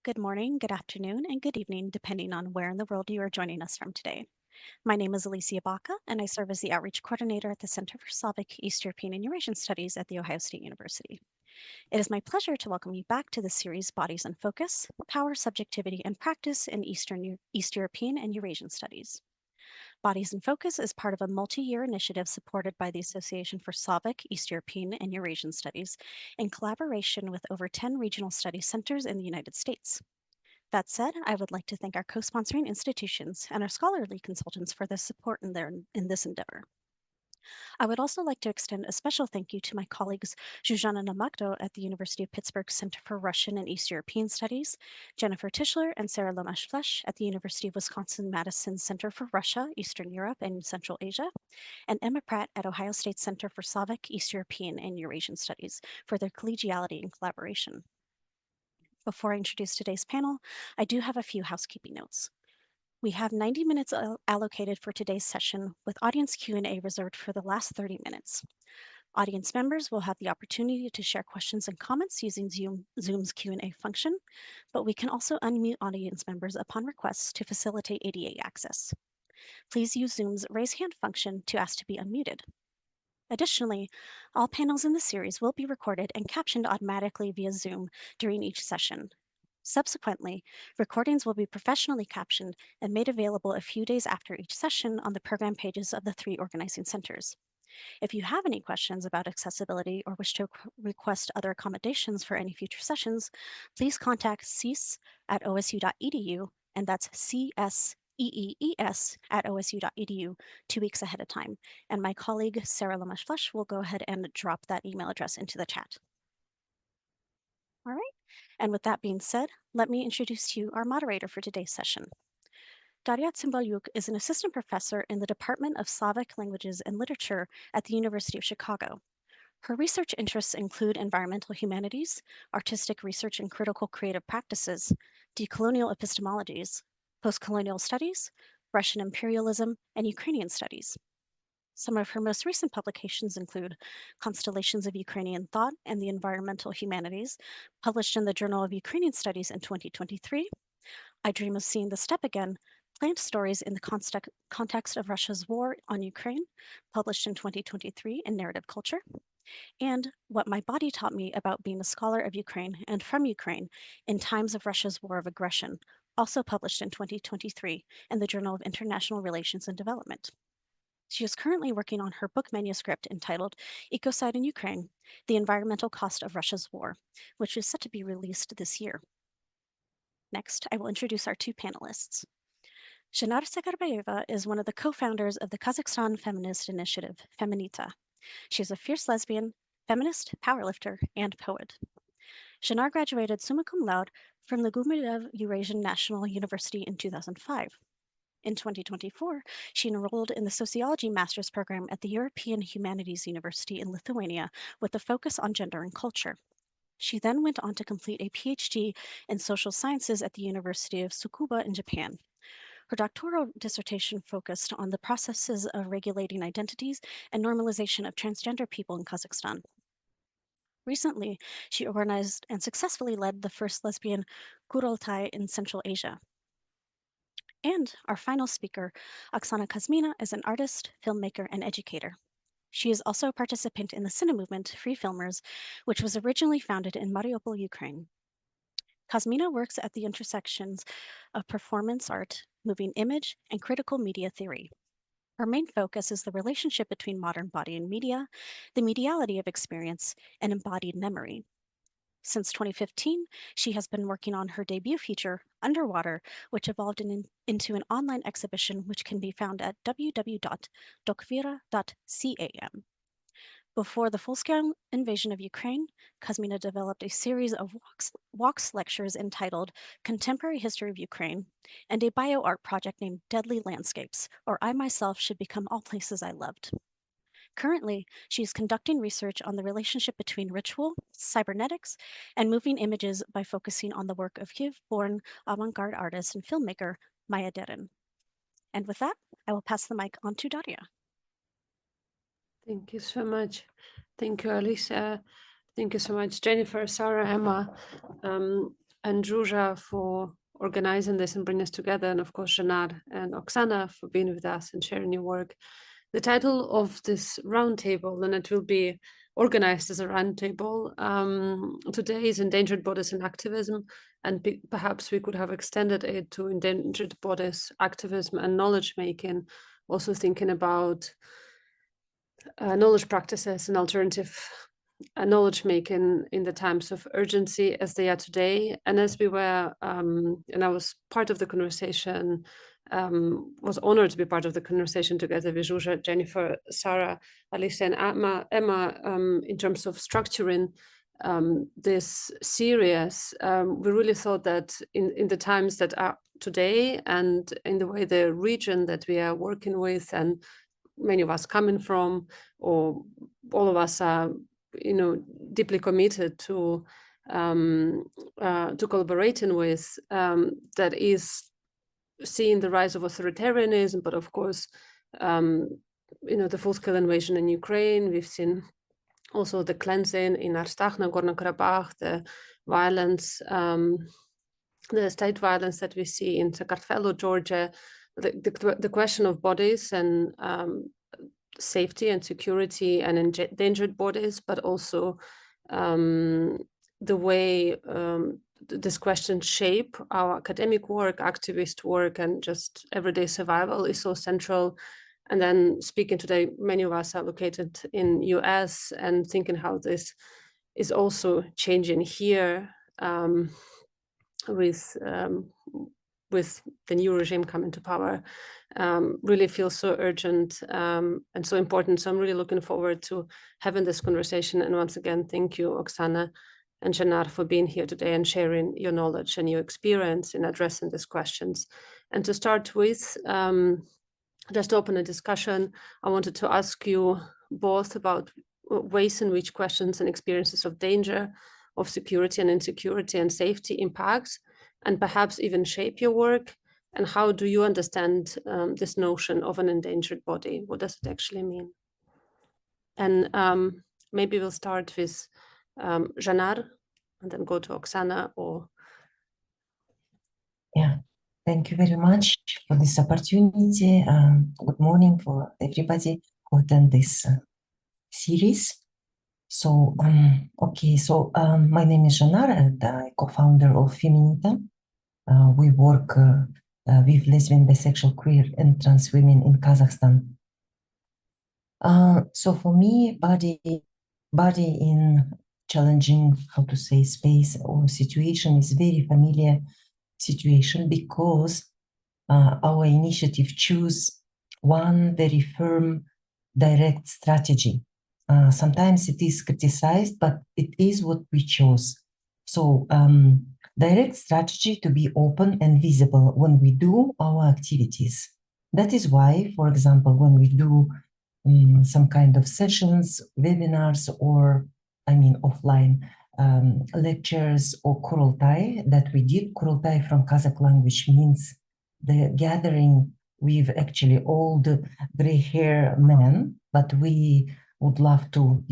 Good morning, good afternoon, and good evening, depending on where in the world you are joining us from today. My name is Alicia Baca, and I serve as the Outreach Coordinator at the Center for Slavic, East European, and Eurasian Studies at The Ohio State University. It is my pleasure to welcome you back to the series Bodies in Focus, Power, Subjectivity, and Practice in East European and Eurasian Studies. Bodies in Focus is part of a multi-year initiative supported by the Association for Slavic, East European, and Eurasian Studies in collaboration with over 10 regional study centers in the United States. That said, I would like to thank our co-sponsoring institutions and our scholarly consultants for their support in this endeavor. I would also like to extend a special thank you to my colleagues Zsuzsanna Namakto at the University of Pittsburgh Center for Russian and East European Studies, Jennifer Tischler and Sarah Lomash-Flesch at the University of Wisconsin-Madison Center for Russia, Eastern Europe, and Central Asia, and Emma Pratt at Ohio State Center for Slavic, East European, and Eurasian Studies for their collegiality and collaboration. Before I introduce today's panel, I do have a few housekeeping notes. We have 90 minutes allocated for today's session, with audience Q&A reserved for the last 30 minutes. Audience members will have the opportunity to share questions and comments using Zoom's Q&A function, but we can also unmute audience members upon request to facilitate ADA access. Please use Zoom's raise hand function to ask to be unmuted. Additionally, all panels in the series will be recorded and captioned automatically via Zoom during each session. Subsequently, recordings will be professionally captioned and made available a few days after each session on the program pages of the 3 organizing centers. If you have any questions about accessibility or wish to request other accommodations for any future sessions, please contact cees@osu.edu, and that's CSEEES@osu.edu 2 weeks ahead of time. And my colleague, Sarah Lomash-Flesch, will go ahead and drop that email address into the chat. All right, and with that being said, let me introduce to you our moderator for today's session. Daria Cymbalyuk is an assistant professor in the Department of Slavic Languages and Literature at the University of Chicago. Her research interests include environmental humanities, artistic research and critical creative practices, decolonial epistemologies, postcolonial studies, Russian imperialism, and Ukrainian studies. Some of her most recent publications include Constellations of Ukrainian Thought and the Environmental Humanities, published in the Journal of Ukrainian Studies in 2023, I Dream of Seeing the Steppe Again, Plant Stories in the Context of Russia's War on Ukraine, published in 2023 in Narrative Culture, and What My Body Taught Me About Being a Scholar of Ukraine and from Ukraine in Times of Russia's War of Aggression, also published in 2023 in the Journal of International Relations and Development. She is currently working on her book manuscript entitled Ecocide in Ukraine, The Environmental Cost of Russia's War, which is set to be released this year. Next, I will introduce our 2 panelists. Shinar Sakarbayeva is one of the co-founders of the Kazakhstan feminist initiative, Feminita. She is a fierce lesbian, feminist, powerlifter, and poet. Shinar graduated summa cum laude from the Gumilev Eurasian National University in 2005. In 2024, she enrolled in the Sociology Master's Program at the European Humanities University in Lithuania with a focus on gender and culture. She then went on to complete a PhD in social sciences at the University of Tsukuba in Japan. Her doctoral dissertation focused on the processes of regulating identities and normalization of transgender people in Kazakhstan. Recently, she organized and successfully led the first lesbian Kurultai in Central Asia. And our final speaker, Oksana Kuzmina, is an artist, filmmaker, and educator. She is also a participant in the Cine Movement, Free Filmers, which was originally founded in Mariupol, Ukraine. Kuzmina works at the intersections of performance art, moving image, and critical media theory. Her main focus is the relationship between modern body and media, the mediality of experience, and embodied memory. Since 2015, she has been working on her debut feature, Underwater, which evolved into an online exhibition which can be found at www.dokvira.cam. Before the full-scale invasion of Ukraine, Kuzmina developed a series of walks lectures entitled Contemporary History of Ukraine and a bioart project named Deadly Landscapes, or I Myself Should Become All Places I Loved. Currently, she is conducting research on the relationship between ritual, cybernetics, and moving images by focusing on the work of Kyiv-born avant-garde artist and filmmaker Maya Deren. And with that, I will pass the mic on to Daria. Thank you so much. Thank you, Alicia. Thank you so much, Jennifer, Sarah, Emma. and Zsuzsa for organizing this and bringing us together, and of course Janar and Oksana for being with us and sharing your work. The title of this roundtable, and it will be organized as a roundtable, today is Endangered Bodies and Activism, and perhaps we could have extended it to Endangered Bodies, Activism and Knowledge Making, also thinking about knowledge practices and alternative knowledge making in the times of urgency as they are today. And as we were, and I was part of the conversation, was honored to be part of the conversation together with Zsuzsa, Jennifer, Sarah, Alicia, and Emma in terms of structuring this series. We really thought that in the times that are today and in the way the region that we are working with and many of us coming from, or all of us are, deeply committed to collaborating with, that is seeing the rise of authoritarianism, but of course, the full-scale invasion in Ukraine. We've seen also the cleansing in Artsakh, Nagorno-Karabakh, the violence, the state violence that we see in Sakartvelo, Georgia, the question of bodies and safety and security and endangered bodies, but also the way this question shape our academic work, activist work, and just everyday survival is so central. And then speaking today, many of us are located in US and thinking how this is also changing here with the new regime coming to power, really feels so urgent and so important. So I'm really looking forward to having this conversation. And once again, thank you, Oksana and Janar, for being here today and sharing your knowledge and your experience in addressing these questions. And to start with, just to open a discussion, I wanted to ask you both about ways in which questions and experiences of danger, of security and insecurity and safety impacts, and perhaps even shape your work. And how do you understand this notion of an endangered body? What does it actually mean? And maybe we'll start with Janar and then go to Oksana or... Yeah, thank you very much for this opportunity. Good morning for everybody who attend this series. So, my name is Janar and I'm co-founder of Feminita. We work with lesbian, bisexual, queer and trans women in Kazakhstan. So for me, body in challenging, how to say, space or situation is very familiar situation because our initiative choose one very firm, direct strategy. Sometimes it is criticized, but it is what we chose. So direct strategy to be open and visible when we do our activities. That is why, for example, when we do some kind of sessions, webinars, or offline lectures or kurultai that we did. Kurultai from Kazakh language means the gathering with actually old gray hair men, but we would love to,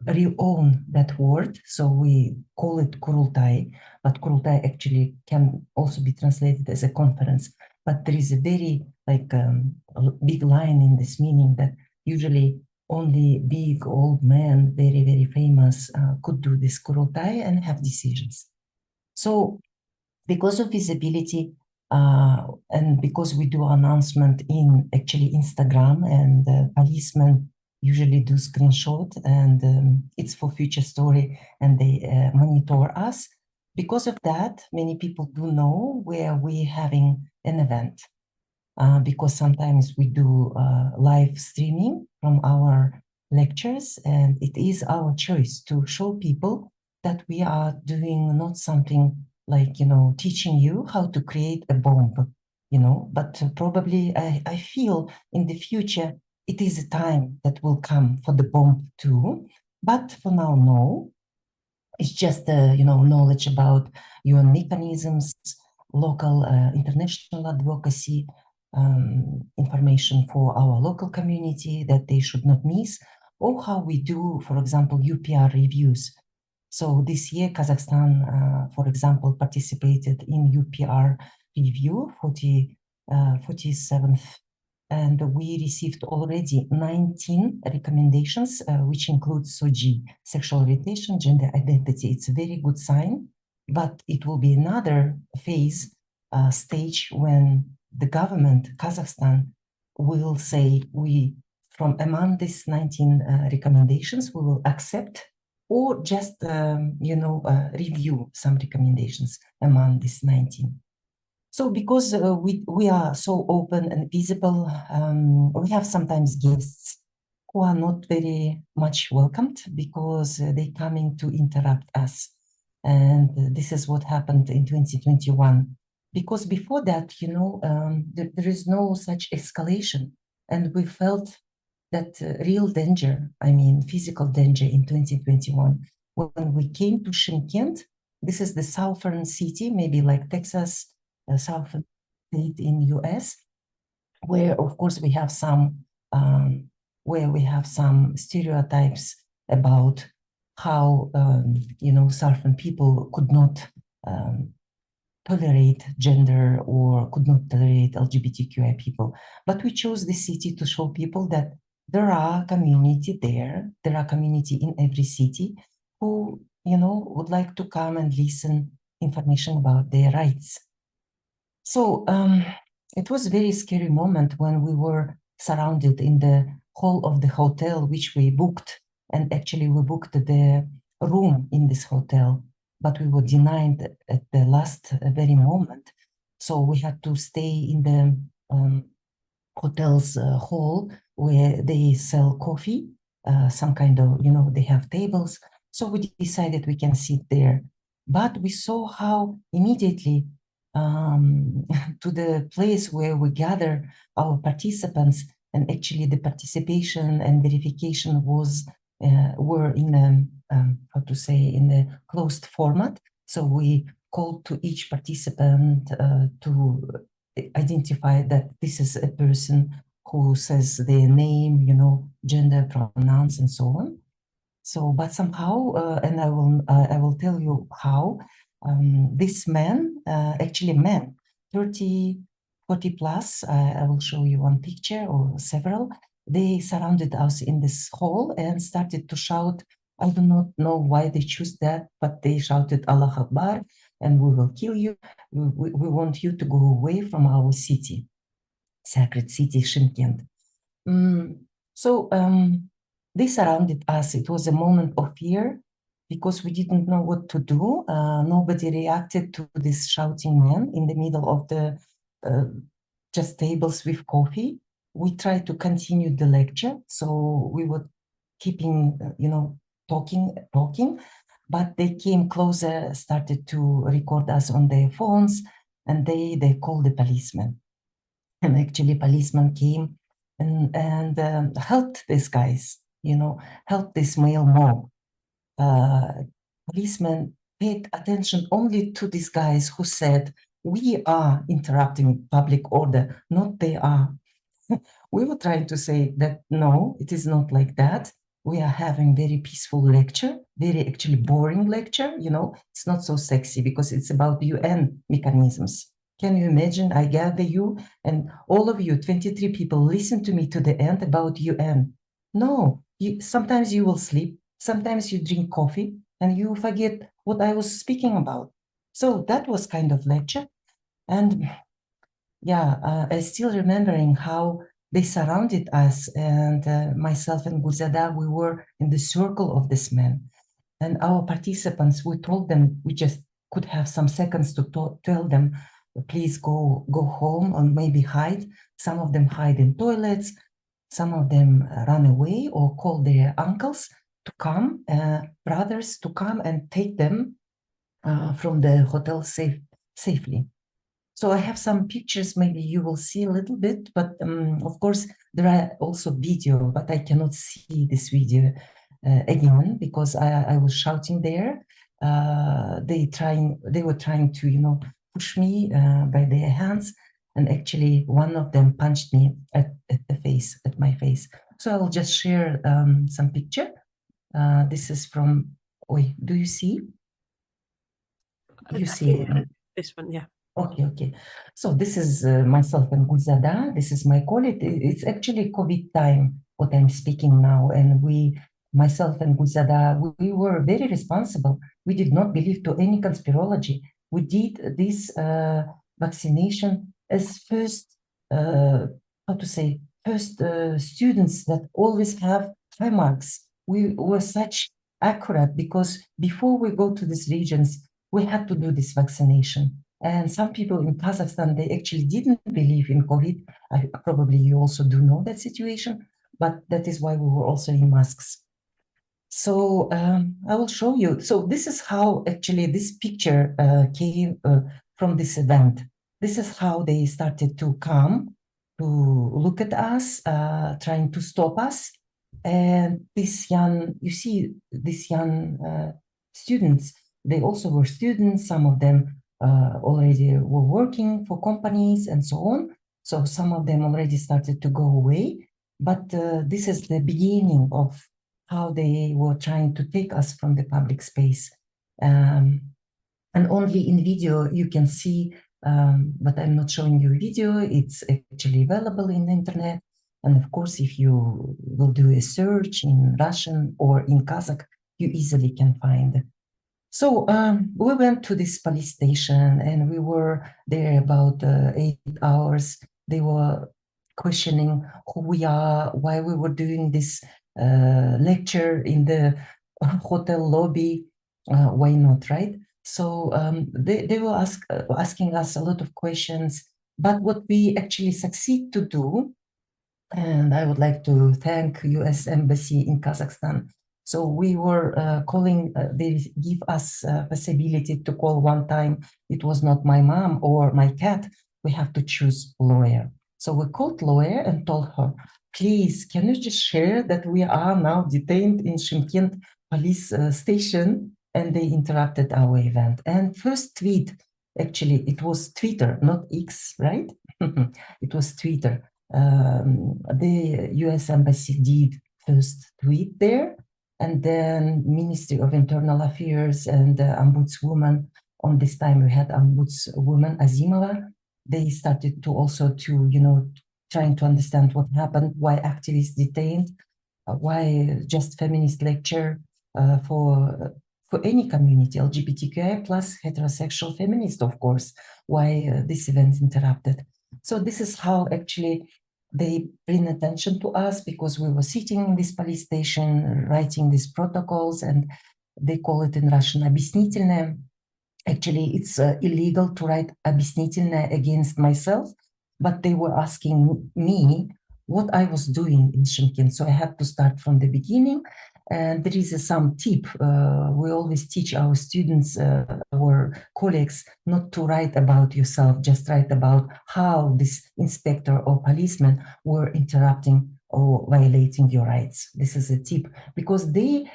re-own that word. So we call it kurultai, but kurultai actually can also be translated as a conference. But there is a very big line in this meaning that usually only big old men, very, very famous, could do this kurultai and have decisions. So because of visibility and because we do announcement in actually Instagram, and policemen usually do screenshot and it's for future story and they monitor us. Because of that, many people do know where we're having an event. Because sometimes we do live streaming from our lectures, and it is our choice to show people that we are doing not something like, teaching you how to create a bomb, but probably I feel in the future it is a time that will come for the bomb too. But for now, no. It's just, knowledge about UN mechanisms, local, international advocacy, information for our local community that they should not miss, or how we do, for example, UPR reviews. So this year, Kazakhstan, for example, participated in UPR review 47th, and we received already 19 recommendations, which include SOGI, sexual orientation, gender identity. It's a very good sign, but it will be another phase, stage when the government, Kazakhstan, will say from among these 19 recommendations, we will accept or just, review some recommendations among these 19. So because we are so open and visible, we have sometimes guests who are not very much welcomed because they coming to interrupt us. And this is what happened in 2021. Because before that, there is no such escalation. And we felt that real danger, I mean, physical danger in 2021. When we came to Shymkent, this is the southern city, maybe like Texas, southern state in US, where of course we have some stereotypes about how southern people could not tolerate gender or could not tolerate LGBTQI people. But we chose this city to show people that there are community there. There are community in every city who, would like to come and listen information about their rights. So it was a very scary moment when we were surrounded in the hall of the hotel, which we booked. And actually we booked the room in this hotel, but we were denied at the last very moment. So we had to stay in the hotel's hall where they sell coffee, some kind of, they have tables. So we decided we can sit there. But we saw how immediately to the place where we gather our participants, and actually the participation and verification were in in a closed format. So we called to each participant to identify that this is a person who says their name, gender, pronouns, and so on. So, but somehow, and I will tell you how, this man, actually men, 30, 40 plus, I will show you one picture or several, they surrounded us in this hall and started to shout. I do not know why they choose that, but they shouted Allah Akbar, and we will kill you. We want you to go away from our city, sacred city, Shymkent. So they surrounded us. It was a moment of fear because we didn't know what to do. Nobody reacted to this shouting man in the middle of the just tables with coffee. We tried to continue the lecture. So we were keeping, talking, but they came closer, started to record us on their phones, and they called the policeman. And actually policeman came and helped these guys, helped this male mob. Policeman paid attention only to these guys who said, we are interrupting public order, not they are. We were trying to say that, no, it is not like that. We are having very peaceful lecture, very actually boring lecture, it's not so sexy because it's about UN mechanisms. Can you imagine? I gather you and all of you, 23 people, listen to me to the end about UN. No, sometimes you will sleep, sometimes you drink coffee, and you forget what I was speaking about. So that was kind of lecture. And yeah, I still remembering how they surrounded us, and myself and Gulzada, we were in the circle of this man. And our participants, we told them, we just could have some seconds to tell them, please go home or maybe hide. Some of them hide in toilets, some of them run away or call their uncles to come, brothers to come and take them from the hotel safely. So I have some pictures, maybe you will see a little bit, but of course there are also video, but I cannot see this video again because I was shouting there. They were trying to, push me by their hands, and actually one of them punched me at my face. So I will just share some picture. This is from Wait, do you see? You see this one, yeah. Okay. So this is myself and Gulzada. This is my colleague. It's actually COVID time, what I'm speaking now. And myself and Gulzada, we were very responsible. We did not believe to any conspirology. We did this vaccination as first, students that always have high marks. We were such accurate because before we go to these regions, we had to do this vaccination. And some people in Kazakhstan, they actually didn't believe in COVID. Probably you also do know that situation, but that is why we were also in masks. So I will show you. So this is how actually this picture came from this event. This is how they started to come to look at us, trying to stop us. And this young, you see, these young students, they also were students. Some of them already were working for companies and so on. So some of them already started to go away. But this is the beginning of how they were trying to take us from the public space. And only in video you can see, but I'm not showing you a video. It's actually available in the internet. And of course, if you will do a search in Russian or in Kazakh, you easily can find. So we went to this police station and we were there about 8 hours. They were questioning who we are, why we were doing this lecture in the hotel lobby, why not, right? So they were asking us a lot of questions, but what we actually succeed to do, and I would like to thank US Embassy in Kazakhstan. So we were calling, they give us possibility to call one time. It was not my mom or my cat. We have to choose lawyer. So we called lawyer and told her, please, can you just share that we are now detained in Shymkent police station? And they interrupted our event. And first tweet, actually, it was Twitter, not X, right? It was Twitter. The US Embassy did first tweet there, and then Ministry of Internal Affairs and Ombudswoman, on this time we had Ombudswoman Azimova, they started to also to, trying to understand what happened, why activists detained, why just feminist lecture for any community, LGBTQI plus heterosexual feminist, of course, why this event interrupted. So this is how actually they bring attention to us, because we were sitting in this police station, writing these protocols, and they call it in Russian объяснительное. Actually, it's illegal to write объяснительное against myself, but they were asking me what I was doing in Shymkent. So I had to start from the beginning. And there is some tip. We always teach our students, our colleagues, not to write about yourself, just write about how this inspector or policeman were interrupting or violating your rights. This is a tip, because they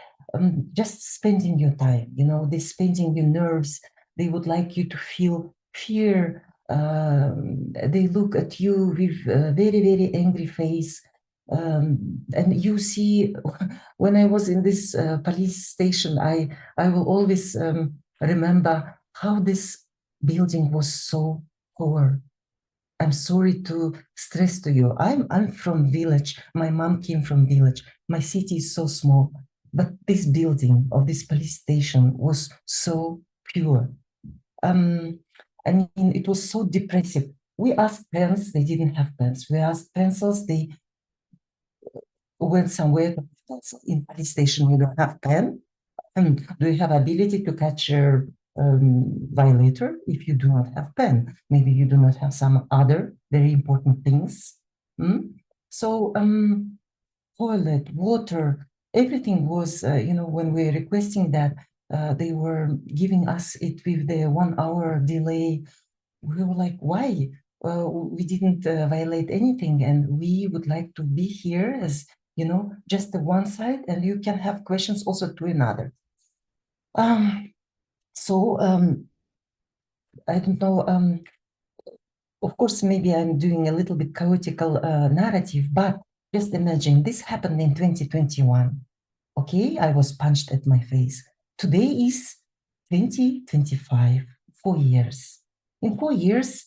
just spending your time, they spending your nerves. They would like you to feel fear. They look at you with a very, very angry face. And you see, when I was in this police station, I will always remember how this building was so poor. I'm sorry to stress to you. I'm from village. My mom came from village. My city is so small, but this building of this police station was so pure. I mean, it was so depressive. We asked pens, they didn't have pens. We asked pencils, they went somewhere. In police station, you don't have pen. Do you have ability to catch a violator if you do not have pen? Maybe you do not have some other very important things. So toilet, water, everything was, when we're requesting that, they were giving us it with the 1 hour delay. We were like, why? We didn't violate anything, and we would like to be here as, just the one side, and you can have questions also to another. So I don't know, of course, maybe I'm doing a little bit chaotical narrative, but just imagine this happened in 2021. Okay, I was punched at my face. Today is 2025, 4 years. In 4 years,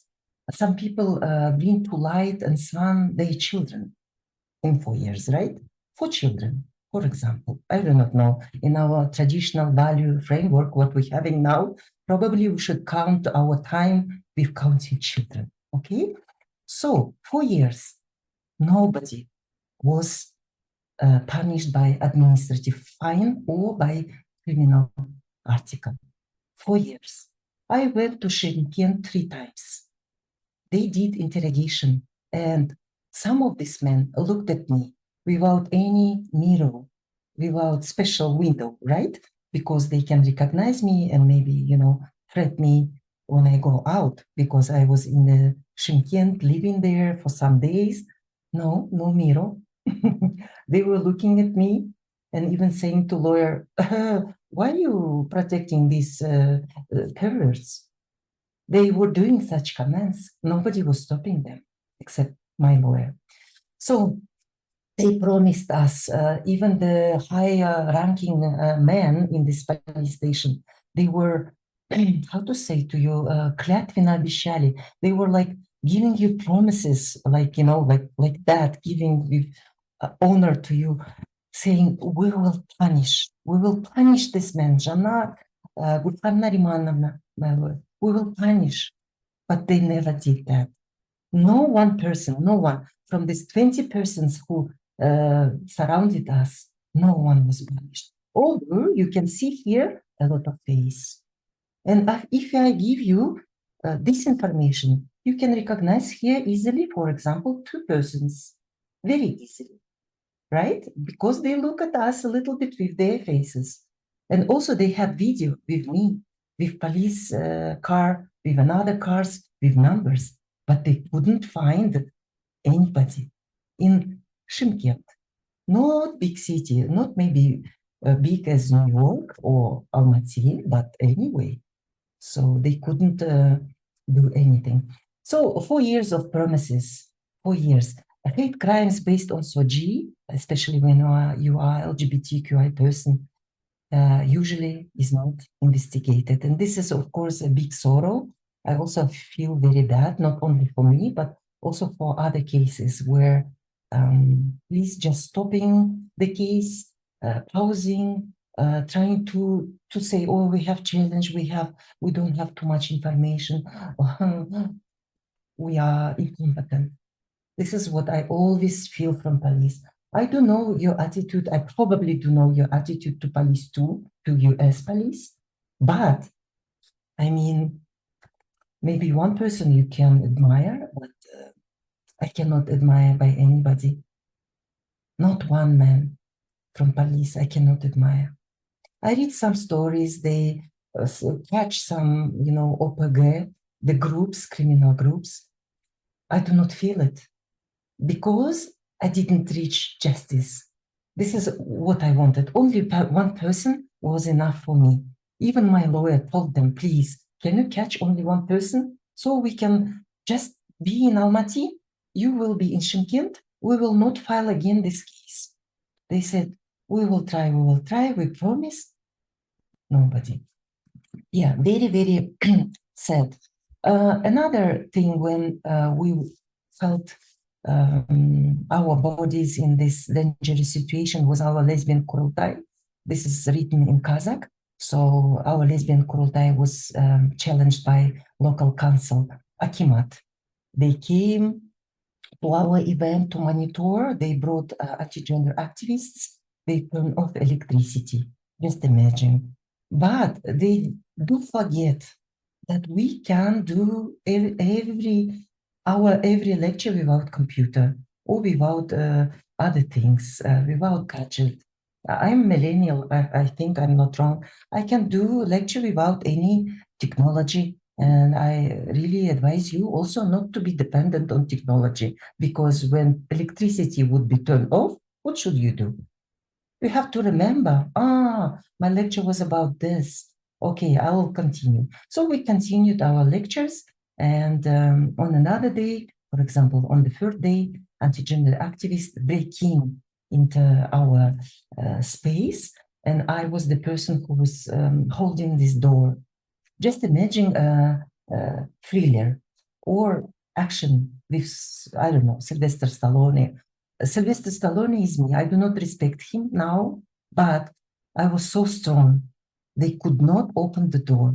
some people bring to light and sun their children in 4 years, right? 4 children, for example. I do not know. In our traditional value framework, what we're having now, probably we should count our time with counting children, okay? So 4 years, nobody was punished by administrative fine or by criminal article. 4 years. I went to Shymkent 3 times. They did interrogation, and some of these men looked at me without any mirror, without special window, right? Because they can recognize me and maybe, threat me when I go out, because I was in the Shymkent living there for some days. No mirror. They were looking at me and even saying to lawyer, why are you protecting these perverts? They were doing such comments. Nobody was stopping them except my lawyer. So they promised us, even the high-ranking men in this police station, they were, how to say to you, клятвенно обещали. They were like giving you promises, like that, giving with honor to you, saying, we will punish this man, Jana Gulfana Rimanovna, my lawyer. We will punish, but they never did that. No one from these 20 persons who surrounded us, no one was punished. Although you can see here a lot of face. And if I give you this information, you can recognize here easily, for example, 2 persons, very easily, right? Because they look at us a little bit with their faces. And also they have video with me, with police car, with another cars, with numbers, but they couldn't find anybody in Shymkent. Not big city, not maybe big as New York or Almaty, but anyway. So they couldn't do anything. So 4 years of promises, 4 years. Hate crimes based on SOGI, especially when you are LGBTQI person, usually is not investigated. And this is, of course, a big sorrow. I also feel very bad, not only for me, but also for other cases where police just stopping the case, pausing, trying to say, oh, we have challenge, we don't have too much information, we are incompetent. This is what I always feel from police. I don't know your attitude. I probably do know your attitude to police too, to US police. But, I mean, maybe one person you can admire, but I cannot admire by anybody. Not one man from police I cannot admire. I read some stories, they catch some, OPG, the groups, criminal groups. I do not feel it because I didn't reach justice. This is what I wanted. Only one person was enough for me. Even my lawyer told them, please, can you catch only one person so we can just be in Almaty? You will be in Shymkent. We will not file again this case. They said, we will try, we promise. Nobody. Yeah, very, very sad. Another thing when we felt our bodies in this dangerous situation was our lesbian kurultai. This is written in Kazakh. So our lesbian kurultai was challenged by local council, Akimat. They came to our event to monitor. They brought anti-gender activists. They turned off electricity. Just imagine. But they do forget that we can do every lecture without computer or without other things, without gadget. I'm millennial, I think I'm not wrong. I can do lecture without any technology, and I really advise you also not to be dependent on technology, because when electricity would be turned off, what should you do? You have to remember, my lecture was about this. Okay, I will continue. So we continued our lectures, and on another day, for example, on the third day, anti-gender activists break in into our space, and I was the person who was holding this door. Just imagine a thriller or action with, I don't know, Sylvester Stallone. Sylvester Stallone is me. I do not respect him now, but I was so strong. They could not open the door.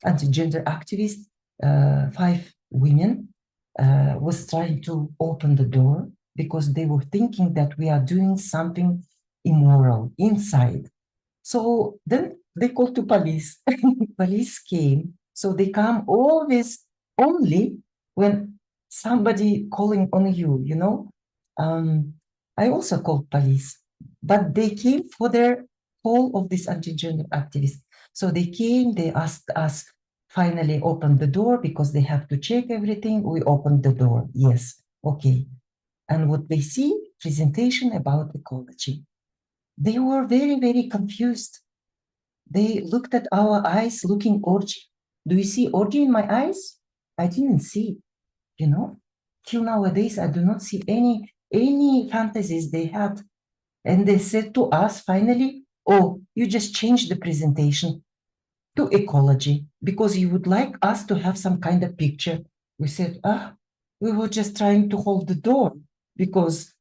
Anti-gender activists, 5 women, was trying to open the door because they were thinking that we are doing something immoral inside. So then they called to police. Police came. So they come always only when somebody calling on you, you know. I also called police, but they came for their call of this anti-gender activists. So they came, they asked us, finally open the door because they have to check everything. We opened the door. Yes, okay. And what they see, presentation about ecology. They were very, very confused. They looked at our eyes looking orgy. Do you see orgy in my eyes? I didn't see, you know. Till nowadays, I do not see any fantasies they had. And they said to us finally, oh, you just changed the presentation to ecology because you would like us to have some kind of picture. We said, we were just trying to hold the door because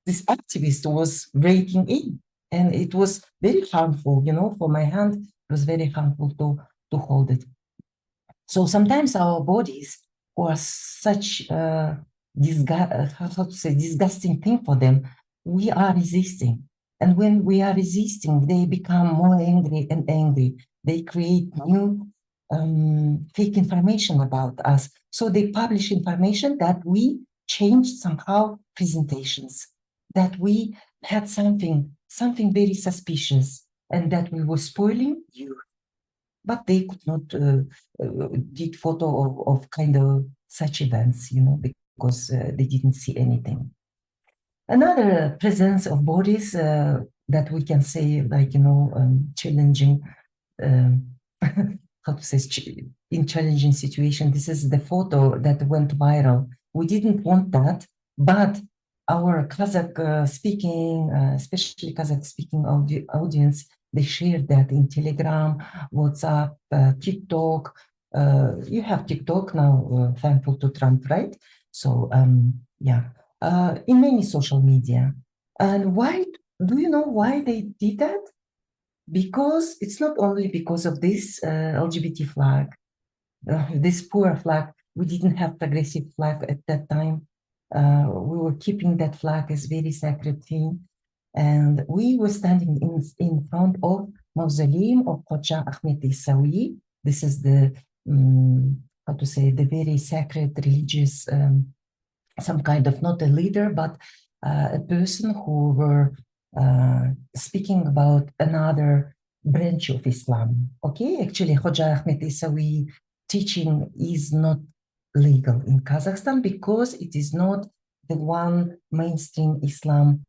this activist was breaking in, and it was very harmful, you know, for my hand. It was very harmful to hold it. So sometimes our bodies were such disgusting thing for them. We are resisting, and when we are resisting, they become more angry and angry. They create new fake information about us. So they publish information that we changed somehow presentations, that we had something very suspicious, and that we were spoiling you. But they could not did photo of kind of such events, you know, because they didn't see anything. Another presence of bodies that we can say, like, you know, challenging, how to say, in challenging situation. This is the photo that went viral. We didn't want that, but our Kazakh speaking, especially Kazakh speaking audience, they shared that in Telegram, WhatsApp, TikTok. You have TikTok now, thankful to Trump, right? So yeah, in many social media. And why, do you know why they did that? Because it's not only because of this LGBT flag, this poor flag. We didn't have progressive flag at that time. We were keeping that flag as very sacred thing. And we were standing in front of mausoleum of Hoxha Ahmed Isawi. This is the, how to say, the very sacred religious, some kind of, not a leader, but a person who were speaking about another branch of Islam. Okay, actually, Hoxha Ahmed Isawi teaching is not legal in Kazakhstan because it is not the one mainstream Islam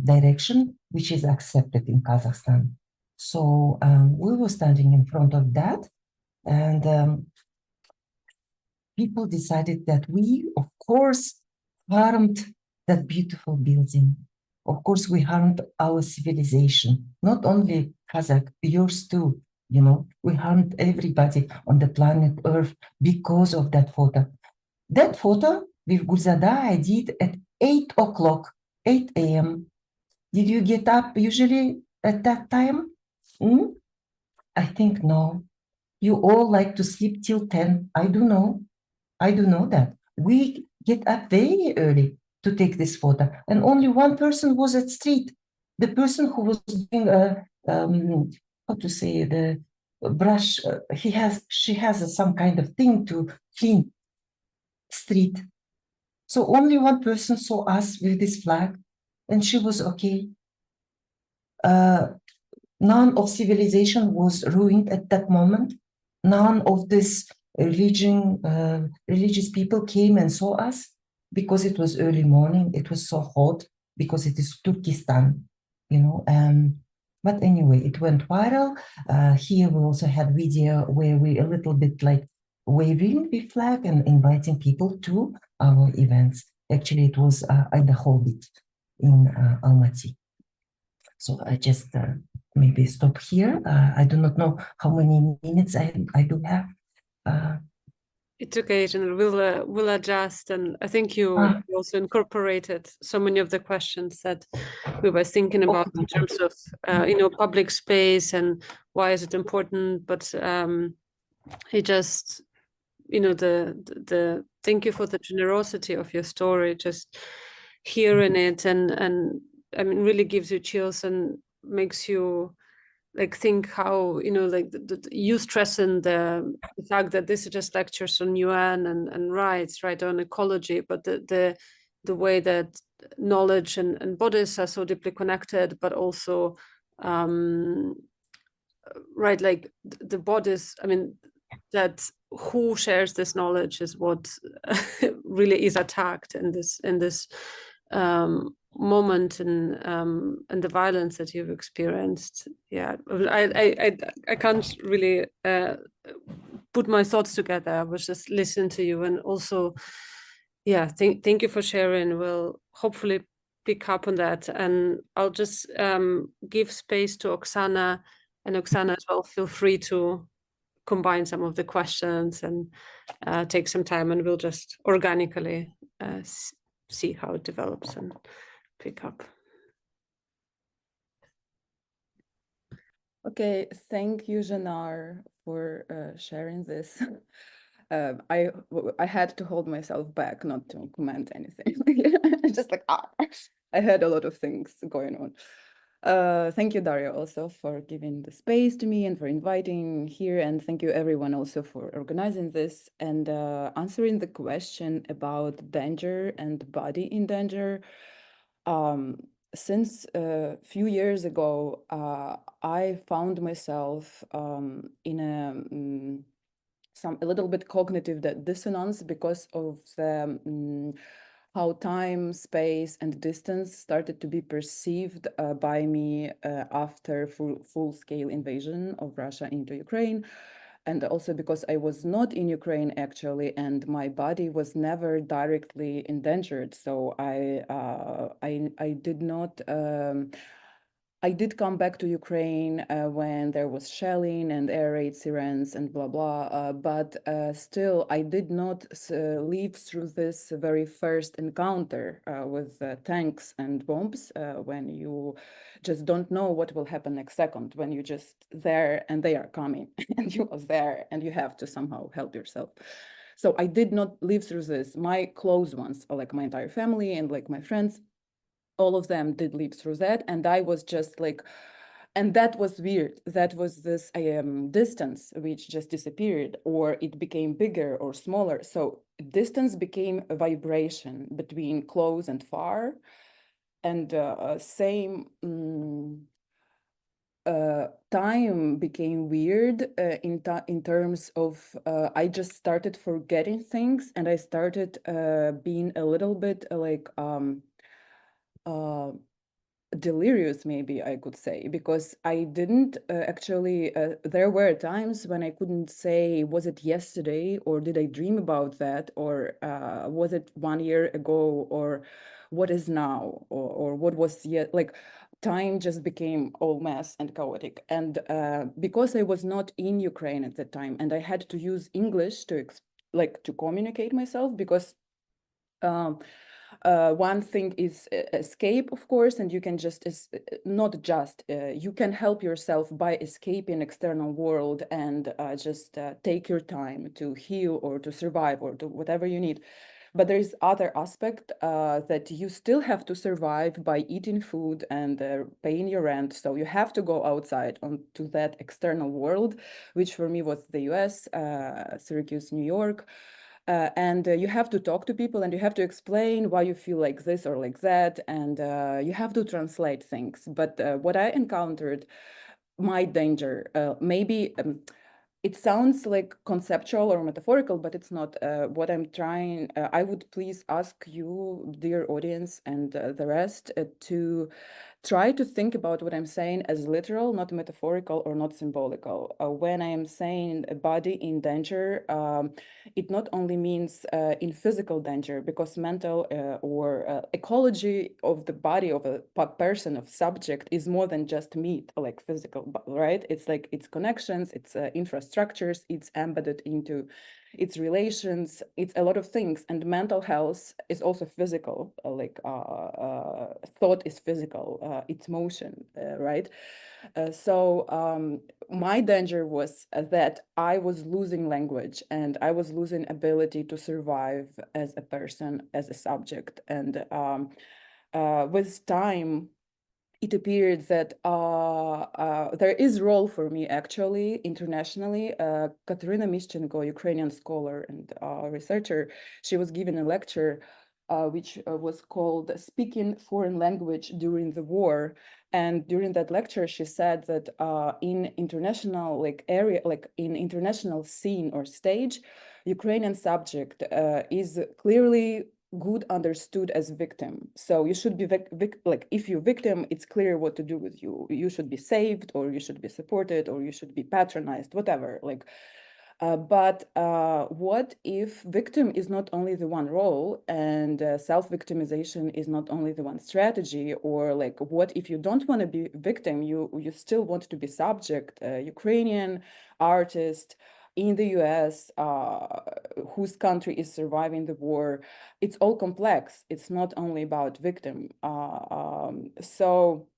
direction which is accepted in Kazakhstan. So we were standing in front of that, and people decided that we, of course, harmed that beautiful building. Of course, we harmed our civilization, not only Kazakh, yours too. You know, we harmed everybody on the planet Earth because of that photo. That photo with Gulzada I did at 8 o'clock, 8 a.m. Did you get up usually at that time? I think no. You all like to sleep till 10. I do know that. We get up very early to take this photo, and only one person was at street. The person who was doing how to say, the brush. She has some kind of thing to clean street. So only one person saw us with this flag, and she was okay. None of civilization was ruined at that moment. None of this religious people came and saw us because it was early morning. It was so hot because it is Turkestan, you know. But anyway, it went viral. Here we also had video where we a little bit like waving the flag and inviting people to our events. Actually, it was at the Hobbit in Almaty. So I just maybe stop here. I do not know how many minutes I do have. It's okay, and we'll adjust. And I think you also incorporated so many of the questions that we were thinking about in terms of public space and why is it important. But it just the thank you for the generosity of your story. Just hearing it and I mean really gives you chills and makes you like think how like you stressing the fact that this is just lectures on UN and rights, right, on ecology, but the way that knowledge and bodies are so deeply connected, but also right, like the bodies, I mean, that who shares this knowledge is what really is attacked in this moment and the violence that you've experienced. Yeah, I can't really put my thoughts together. I was just listening to you, and also, yeah, thank you for sharing. We'll hopefully pick up on that, and I'll just give space to Oksana, and Oksana as well. Feel free to combine some of the questions and take some time, and we'll just organically see how it develops and pick up. Okay, thank you, Janar, for sharing this. I had to hold myself back not to comment anything. Just like, I had a lot of things going on. Thank you, Dario, also for giving the space to me and for inviting here. And thank you everyone also for organizing this and answering the question about danger and body in danger. Since a few years ago, I found myself in a little bit cognitive dissonance because of the how time, space, and distance started to be perceived by me after full-scale invasion of Russia into Ukraine. And also because I was not in Ukraine actually, and my body was never directly endangered. So I did not. I did come back to Ukraine when there was shelling and air raid sirens and blah, blah. But still, I did not live through this very first encounter with tanks and bombs when you just don't know what will happen next second, when you're just there and they are coming and you are there and you have to somehow help yourself. So I did not live through this. My close ones, like my entire family and like my friends, all of them did live through that. And I was just like, and that was weird. That was this distance which just disappeared, or it became bigger or smaller. So distance became a vibration between close and far. And time became weird in terms of I just started forgetting things, and I started being a little bit like delirious, maybe I could say, because I didn't actually, there were times when I couldn't say, was it yesterday, or did I dream about that, or was it 1 year ago, or what is now, or what was yet, like time just became all mess and chaotic. And because I was not in Ukraine at that time, and I had to use English to communicate myself, because one thing is escape, of course, and you can just you can help yourself by escaping external world and just take your time to heal or to survive or to whatever you need. But there is other aspect that you still have to survive by eating food and paying your rent. So you have to go outside onto that external world, which for me was the US, Syracuse, New York. And you have to talk to people and you have to explain why you feel like this or like that. And you have to translate things. But what I encountered, my danger, maybe it sounds like conceptual or metaphorical, but it's not. What I'm trying, I would please ask you, dear audience, and the rest to try to think about what I'm saying as literal, not metaphorical or not symbolical. When I am saying a body in danger, it not only means in physical danger, because mental or ecology of the body of a person, of subject, is more than just meat, like physical, right? It's like its connections, its infrastructures, it's embedded into its relations, it's a lot of things. And mental health is also physical, thought is physical, it's motion, right? So my danger was that I was losing language and I was losing ability to survive as a person, as a subject. And with time, it appeared that there is role for me actually internationally. Katerina Mishchenko, Ukrainian scholar and researcher, she was given a lecture which was called Speaking Foreign Language During the War. And during that lecture, she said that in international in international scene or stage, Ukrainian subject is clearly good understood as victim. So you should be like, if you're victim, it's clear what to do with you. You should be saved, or you should be supported, or you should be patronized, whatever. Like, but what if victim is not only the one role, and self-victimization is not only the one strategy? Or like, what if you don't want to be victim, you still want to be subject, Ukrainian artist in the US, whose country is surviving the war? It's all complex. It's not only about victim. So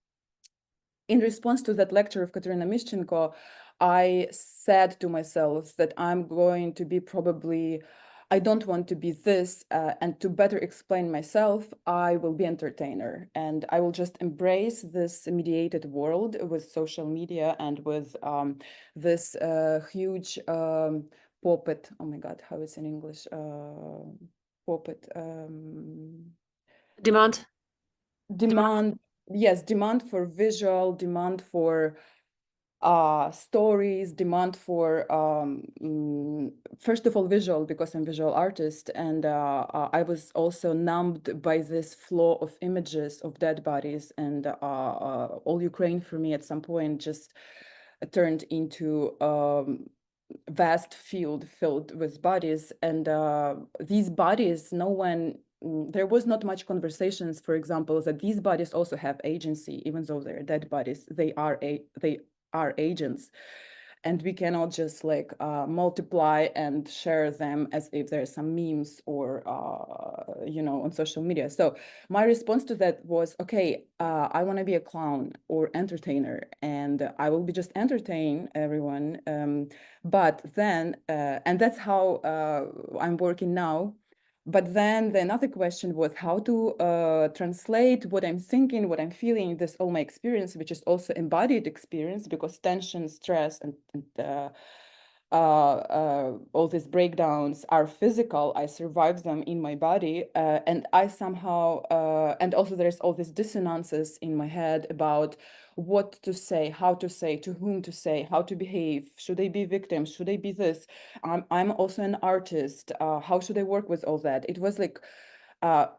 in response to that lecture of Katerina Mishchenko, I said to myself that I'm going to be probably, I don't want to be this, and to better explain myself, I will be entertainer, and I will just embrace this mediated world with social media and with this huge puppet. Oh my God, how is it in English? Puppet. Demand. Yes, demand for visual, demand for stories, demand for first of all visual, because I'm a visual artist, and I was also numbed by this flow of images of dead bodies, and all Ukraine for me at some point just turned into vast field filled with bodies. And these bodies, no one, there was not much conversations, for example, that these bodies also have agency, even though they're dead bodies. They are agents, and we cannot just like multiply and share them as if there's some memes or on social media. So my response to that was, okay, I want to be a clown or entertainer, and I will be just entertain everyone, but then and that's how I'm working now. But then the another question was how to translate what I'm thinking, what I'm feeling, this all my experience, which is also embodied experience, because tension, stress, and all these breakdowns are physical. I survive them in my body, and I somehow, and also there's all these dissonances in my head about what to say, how to say, to whom to say, how to behave. Should I be victim? Should I be this? I'm also an artist. How should I work with all that? It was like,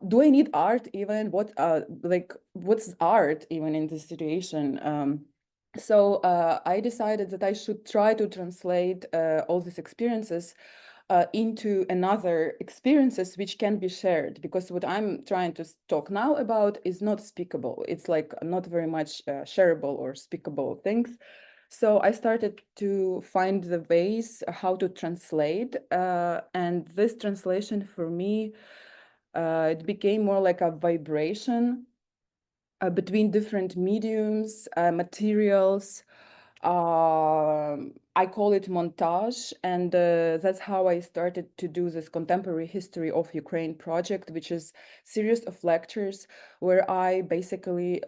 do I need art even? What's art even in this situation? So I decided that I should try to translate all these experiences into another experiences which can be shared, because what I'm trying to talk now about is not speakable. It's like not very much shareable or speakable things. So I started to find the ways how to translate, and this translation for me, it became more like a vibration between different mediums, materials. I call it montage, and that's how I started to do this contemporary history of Ukraine project, which is series of lectures where I basically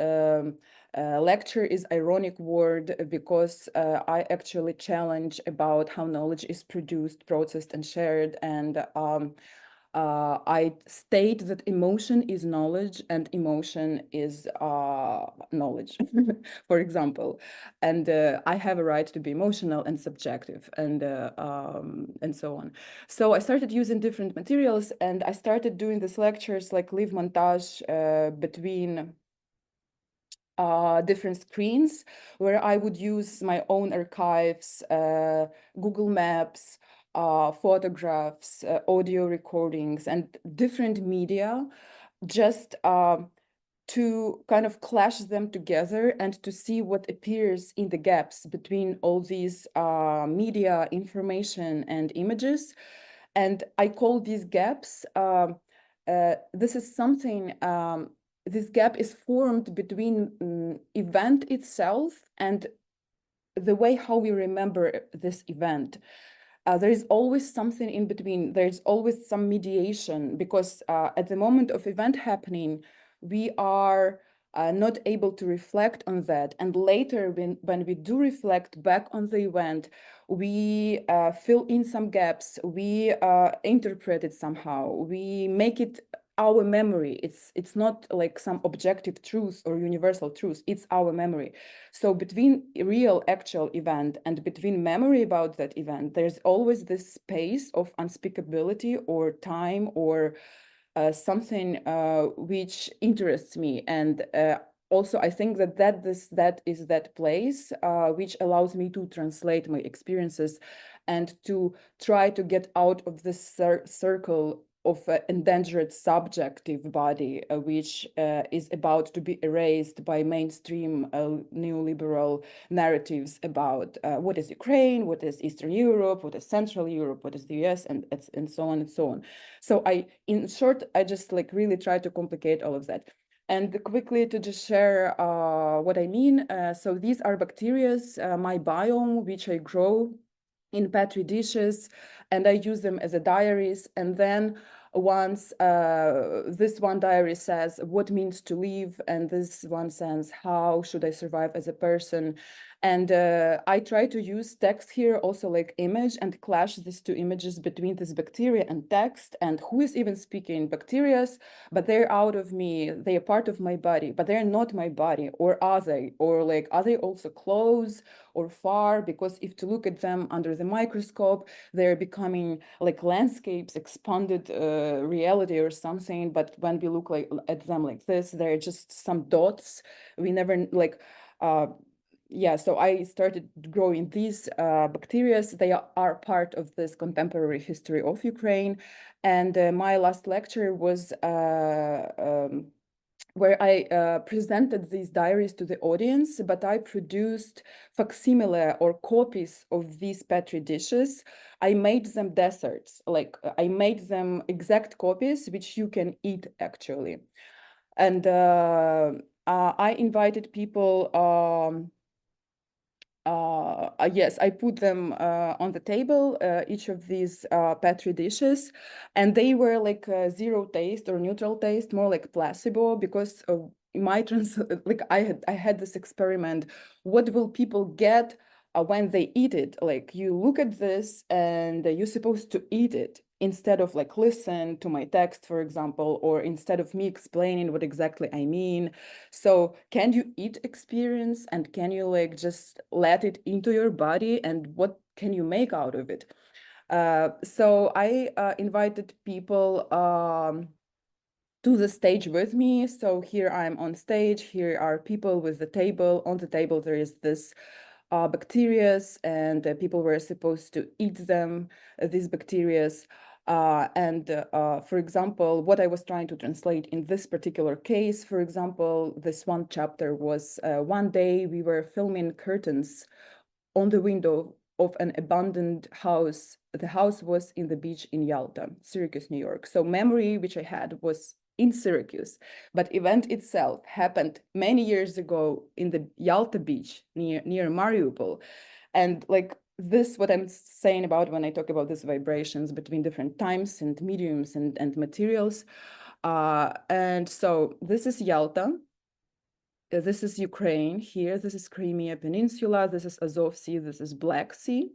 lecture is ironic word, because I actually challenge about how knowledge is produced, processed, and shared, and I state that emotion is knowledge and emotion is knowledge, for example. And I have a right to be emotional and subjective, and so on. So I started using different materials, and I started doing these lectures like live montage between different screens where I would use my own archives, Google Maps, photographs, audio recordings, and different media, just to kind of clash them together and to see what appears in the gaps between all these media, information, and images. And I call these gaps, this is something, this gap is formed between event itself and the way how we remember this event. There is always something in between. There's always some mediation, because at the moment of event happening, we are not able to reflect on that. And later, when we do reflect back on the event, we fill in some gaps, we interpret it somehow, we make it our memory. It's not like some objective truth or universal truth, it's our memory. So between real actual event and between memory about that event, there's always this space of unspeakability or time or something which interests me. And also, I think that is that place which allows me to translate my experiences and to try to get out of this circle of endangered subjective body, which is about to be erased by mainstream neoliberal narratives about what is Ukraine, what is Eastern Europe, what is Central Europe, what is the US, and so on and so on. So in short, I just like really try to complicate all of that. And quickly to just share what I mean. So these are bacteria, my biome, which I grow in petri dishes, and I use them as a diaries. And then once this one diary says what means to live, and this one says how should I survive as a person. And I try to use text here, also like image, and clash these two images between this bacteria and text, and who is even speaking bacterias, but they're out of me, they are part of my body, but they're not my body. Or are they? Or like, are they also close or far? Because if to look at them under the microscope, they're becoming like landscapes, expanded reality or something. But when we look like at them like this, they're just some dots. We never like, yeah, so I started growing these bacteria. They are part of this contemporary history of Ukraine. And my last lecture was where I presented these diaries to the audience, but I produced facsimile or copies of these petri dishes. I made them desserts, like I made them exact copies, which you can eat actually. And I invited people, yes, I put them on the table, each of these petri dishes, and they were like zero taste or neutral taste, more like placebo, because my like I had this experiment. What will people get when they eat it? Like you look at this and you're supposed to eat it instead of like listen to my text, for example, or instead of me explaining what exactly I mean. So can you eat experience, and can you like just let it into your body, and what can you make out of it? So I invited people to the stage with me. So here I'm on stage, here are people with the table. On the table there is this bacteria, and people were supposed to eat them, these bacteria. For example, what I was trying to translate in this particular case, for example, this one chapter was one day we were filming curtains on the window of an abandoned house. The house was in the beach in Yalta, Syracuse, New York. So memory which I had was in Syracuse, but event itself happened many years ago in the Yalta beach near Mariupol. And like this, what I'm saying about when I talk about these vibrations between different times and mediums and materials. And so this is Yalta. This is Ukraine here. This is Crimea Peninsula. This is Azov Sea. This is Black Sea.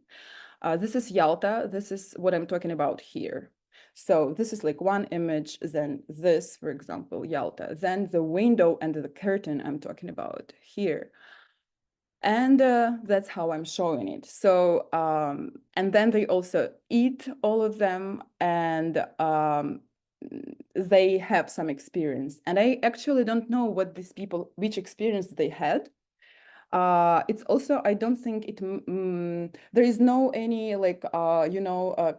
This is Yalta. This is what I'm talking about here. So this is like one image, then this, for example, Yalta, then the window and the curtain I'm talking about here. And that's how I'm showing it. So, and then they also eat all of them. And they have some experience, and I actually don't know what these people, which experience they had. It's also, I don't think there is no any like,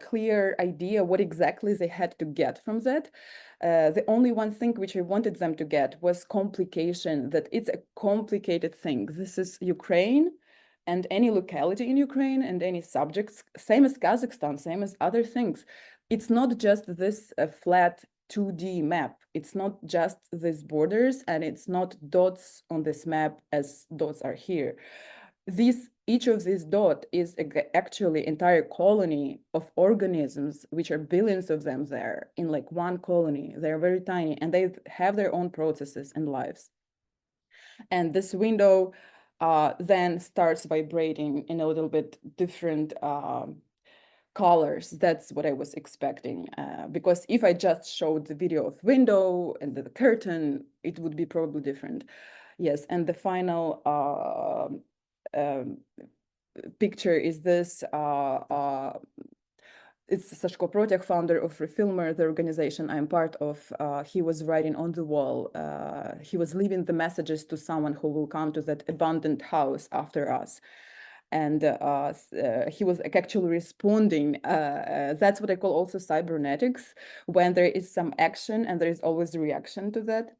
clear idea what exactly they had to get from that. The only one thing which I wanted them to get was complication, that it's a complicated thing. This is Ukraine, and any locality in Ukraine and any subjects, same as Kazakhstan, same as other things. It's not just this flat 2D map. It's not just these borders, and it's not dots on this map as dots are here. Each of these dots is actually entire colony of organisms, which are billions of them there in like one colony. They're very tiny, and they have their own processes and lives. And this window then starts vibrating in a little bit different colors. That's what I was expecting, because if I just showed the video of window and the curtain, it would be probably different. Yes, and the final picture is this. It's Sashko Protek, founder of Refilmer, the organization I'm part of. He was writing on the wall. He was leaving the messages to someone who will come to that abandoned house after us. And he was actually responding. That's what I call also cybernetics, when there is some action and there is always a reaction to that.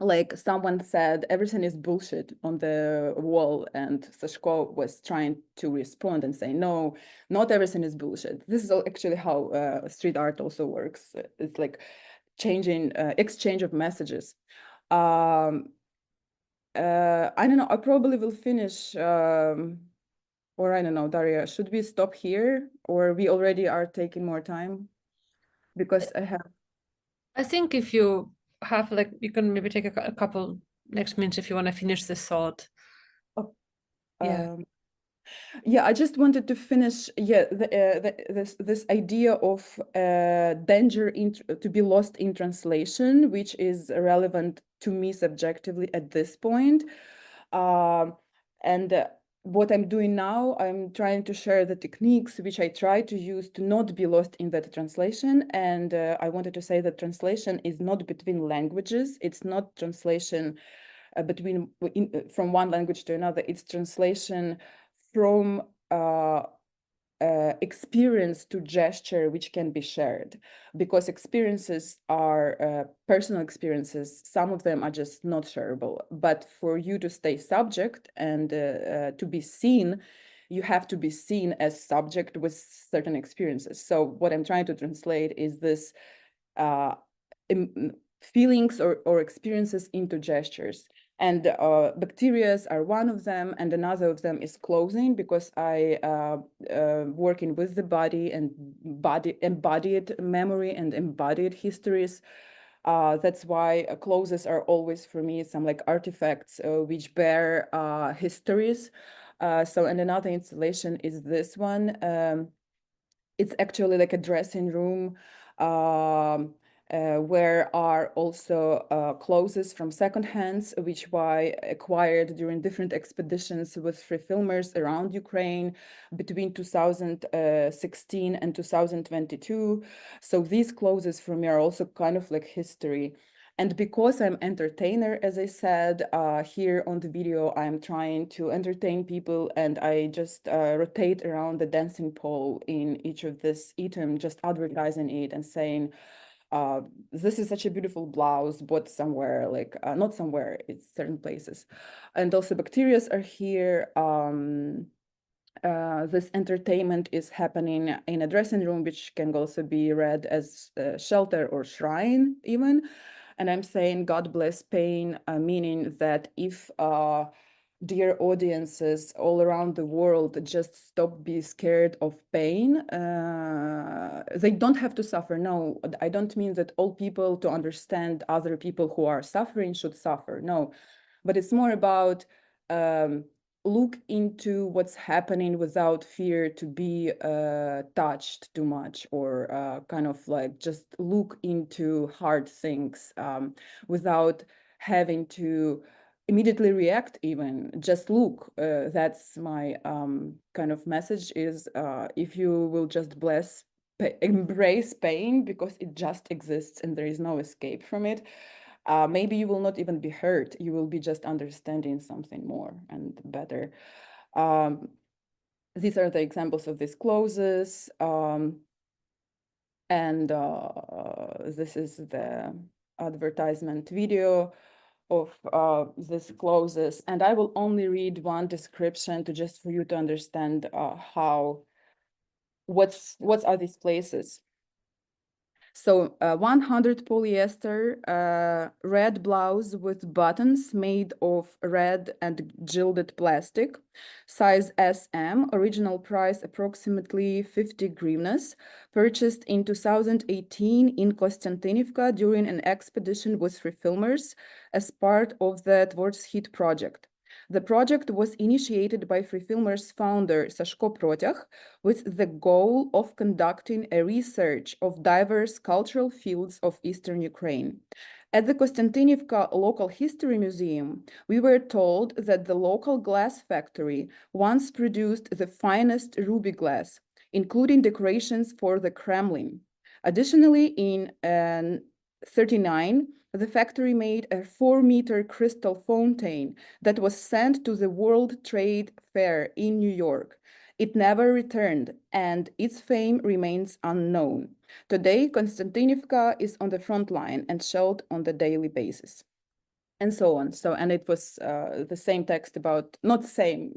Like someone said, everything is bullshit on the wall, and Sashko was trying to respond and say, no, not everything is bullshit. This is actually how street art also works. It's like changing, exchange of messages. I don't know, I probably will finish, or I don't know, Daria, should we stop here, or we already are taking more time? Because I think if you have like, you can maybe take a couple next minutes if you want to finish this thought. Yeah. Yeah, I just wanted to finish. Yeah, this idea of danger to be lost in translation, which is relevant to me subjectively at this point. And what I'm doing now, I'm trying to share the techniques which I try to use to not be lost in that translation. And I wanted to say that translation is not between languages. It's not translation from one language to another. It's translation from experience to gesture, which can be shared, because experiences are personal experiences. Some of them are just not shareable, but for you to stay subject and to be seen, you have to be seen as subject with certain experiences. So what I'm trying to translate is this feelings or experiences into gestures. And bacteria are one of them, and another of them is clothing, because I working with the body and embodied memory and embodied histories. That's why clothes are always for me some like artifacts which bear histories. And another installation is this one. It's actually like a dressing room where are also clothes from second hands, which I acquired during different expeditions with free filmers around Ukraine between 2016 and 2022. So these clothes for me are also kind of like history. And because I'm entertainer, as I said, here on the video, I'm trying to entertain people, and I just rotate around the dancing pole in each of this item, just advertising it and saying, this is such a beautiful blouse bought somewhere, like not somewhere, it's certain places. And also bacteria are here. This entertainment is happening in a dressing room, which can also be read as shelter or shrine even. And I'm saying God bless pain, meaning that if dear audiences all around the world just stop being scared of pain, they don't have to suffer. No, I don't mean that all people to understand other people who are suffering should suffer. No, but it's more about look into what's happening without fear to be touched too much, or kind of like just look into hard things without having to immediately react, even just look. That's my kind of message is if you will just bless embrace pain because it just exists and there is no escape from it. Maybe you will not even be hurt. You will be just understanding something more and better. These are the examples of these clauses. And this is the advertisement video of these clauses. And I will only read one description to just for you to understand what are these places. So 100 polyester red blouse with buttons made of red and gilded plastic, size SM, original price approximately 50 hryvnias, purchased in 2018 in Konstantinivka during an expedition with 3 filmers as part of the Towards Heat project. The project was initiated by Free Filmers founder Sashko Protyakh with the goal of conducting a research of diverse cultural fields of Eastern Ukraine. At the Konstantinivka Local History Museum, we were told that the local glass factory once produced the finest ruby glass, including decorations for the Kremlin. Additionally, in 1939, the factory made a 4-meter crystal fountain that was sent to the World Trade Fair in New York. It never returned, and its fame remains unknown. Today, Konstantinivka is on the front line and shelled on the daily basis, and so on. So, and it was the same text about, not same,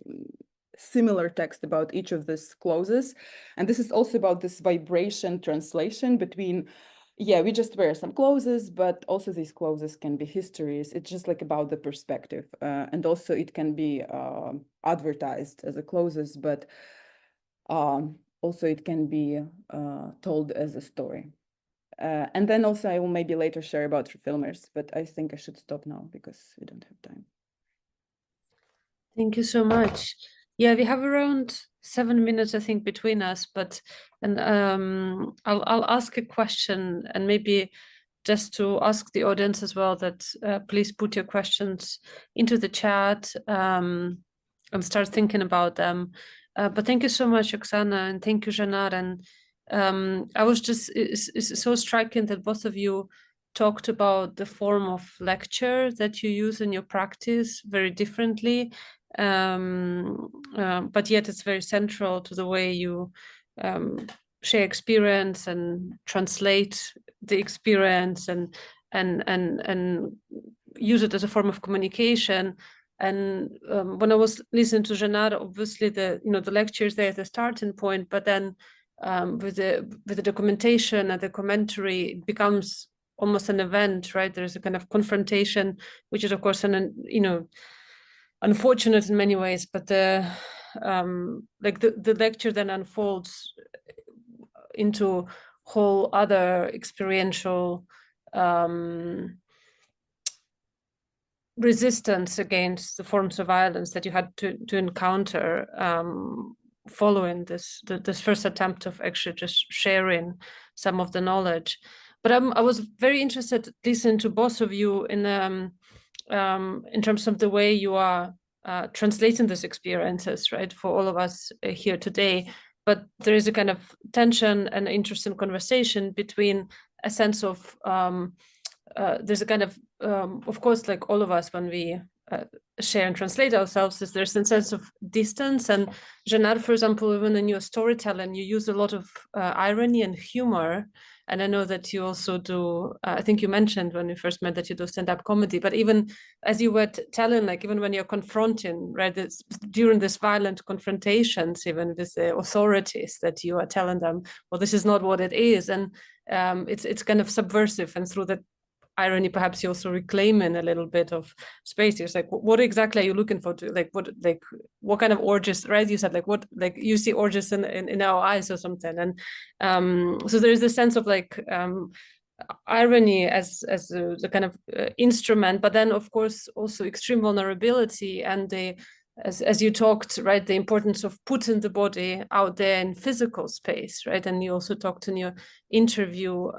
similar text about each of these clauses. And this is also about this vibration translation between, yeah, we just wear some clauses, but also these clauses can be histories. It's just like about the perspective. And also it can be advertised as a clauses, but also it can be told as a story. And then also I will maybe later share about filmers, but I think I should stop now because we don't have time. Thank you so much. Yeah, we have around 7 minutes, I think, between us, and I'll ask a question, and maybe just to ask the audience as well that please put your questions into the chat and start thinking about them. But thank you so much, Oksana, and thank you, Janar. And I was just, it's so striking that both of you talked about the form of lecture that you use in your practice very differently. But yet it's very central to the way you share experience and translate the experience and use it as a form of communication. And when I was listening to Janar, obviously the lectures there at the starting point, but then with the documentation and the commentary, it becomes almost an event, right? There's a kind of confrontation, which is of course unfortunate in many ways, but the lecture then unfolds into whole other experiential resistance against the forms of violence that you had to encounter following this first attempt of actually just sharing some of the knowledge. But I was very interested listening to both of you in terms of the way you are translating these experiences, right, for all of us here today. But there is a kind of tension and interesting conversation between a sense of there's a kind of course, like all of us when we share and translate ourselves, there's a sense of distance. And Janar, for example, even in your storytelling, you use a lot of irony and humor. And I know that you also do, I think you mentioned when we first met that you do stand-up comedy, but even as you were telling, like even when you're confronting, right, during this violent confrontations, even with the authorities, that you are telling them, well, this is not what it is. And it's kind of subversive, and through that irony, perhaps you're also reclaiming a little bit of space. It's like, what exactly are you looking for? What kind of orgies, right? You said what you see orgies in our eyes or something. And so there is this sense of irony as the kind of instrument, but then of course also extreme vulnerability and as you talked, right, the importance of putting the body out there in physical space, right? And you also talked in your interview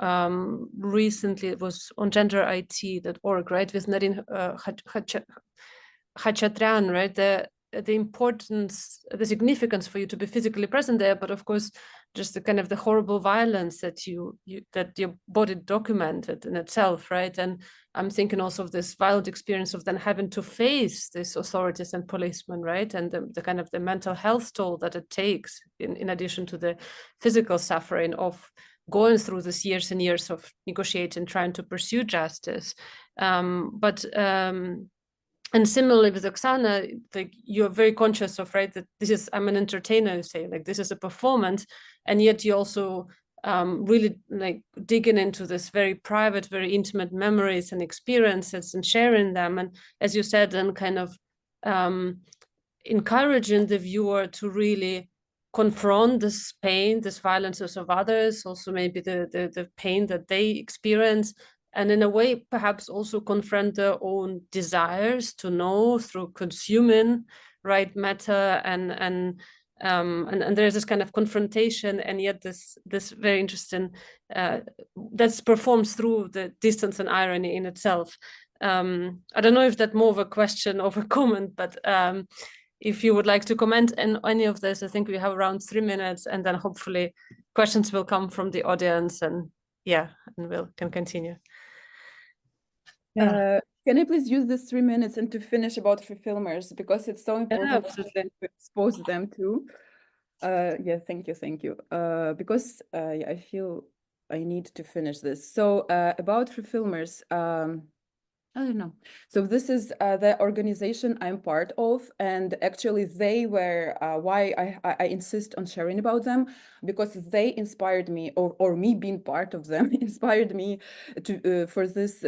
recently, it was on genderit.org, right, with Nadine Khachaturian, right? The importance, the significance for you to be physically present there, but of course just the kind of the horrible violence that that your body documented in itself, right? And I'm thinking also of this violent experience of then having to face these authorities and policemen, right? And the kind of the mental health toll that it takes in addition to the physical suffering of going through these years and years of negotiating, trying to pursue justice. And similarly with Oksana, like you're very conscious of, right, that this is, I'm an entertainer, you say, like this is a performance, and yet you also really like digging into this very private, very intimate memories and experiences and sharing them. And as you said, and kind of encouraging the viewer to really confront this pain, this violences of others, also maybe the pain that they experience, and in a way perhaps also confront their own desires to know through consuming, right, matter, and there's this kind of confrontation, and yet this very interesting that's performed through the distance and irony in itself. I don't know if that's more of a question or a comment, but if you would like to comment on any of this, I think we have around 3 minutes, and then hopefully questions will come from the audience, and yeah, and we can continue. Yeah. Can I please use this 3 minutes and to finish about free filmers, because it's so important to expose them too. Yeah, thank you. Because I feel I need to finish this. So about free filmers, I don't know. So this is the organization I'm part of, and actually they were why I insist on sharing about them, because they inspired me, or me being part of them inspired me to for this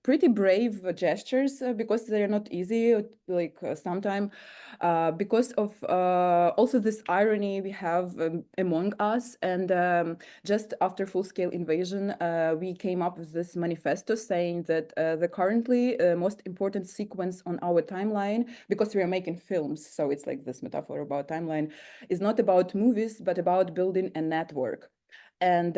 pretty brave gestures, because they're not easy, like sometimes because of also this irony we have among us. And just after full-scale invasion, we came up with this manifesto saying that the currently most important sequence on our timeline, because we are making films, so it's like this metaphor about timeline, is not about movies, but about building a network. And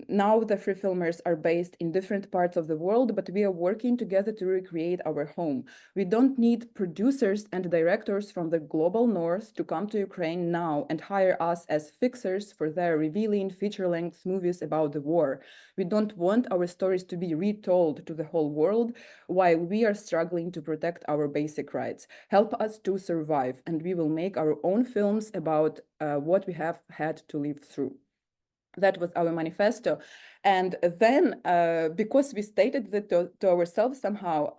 now the free filmers are based in different parts of the world, but we are working together to recreate our home. We don't need producers and directors from the global north to come to Ukraine now and hire us as fixers for their revealing feature-length movies about the war. We don't want our stories to be retold to the whole world while we are struggling to protect our basic rights. Help us to survive, and we will make our own films about what we have had to live through. That was our manifesto. And then because we stated that to ourselves somehow,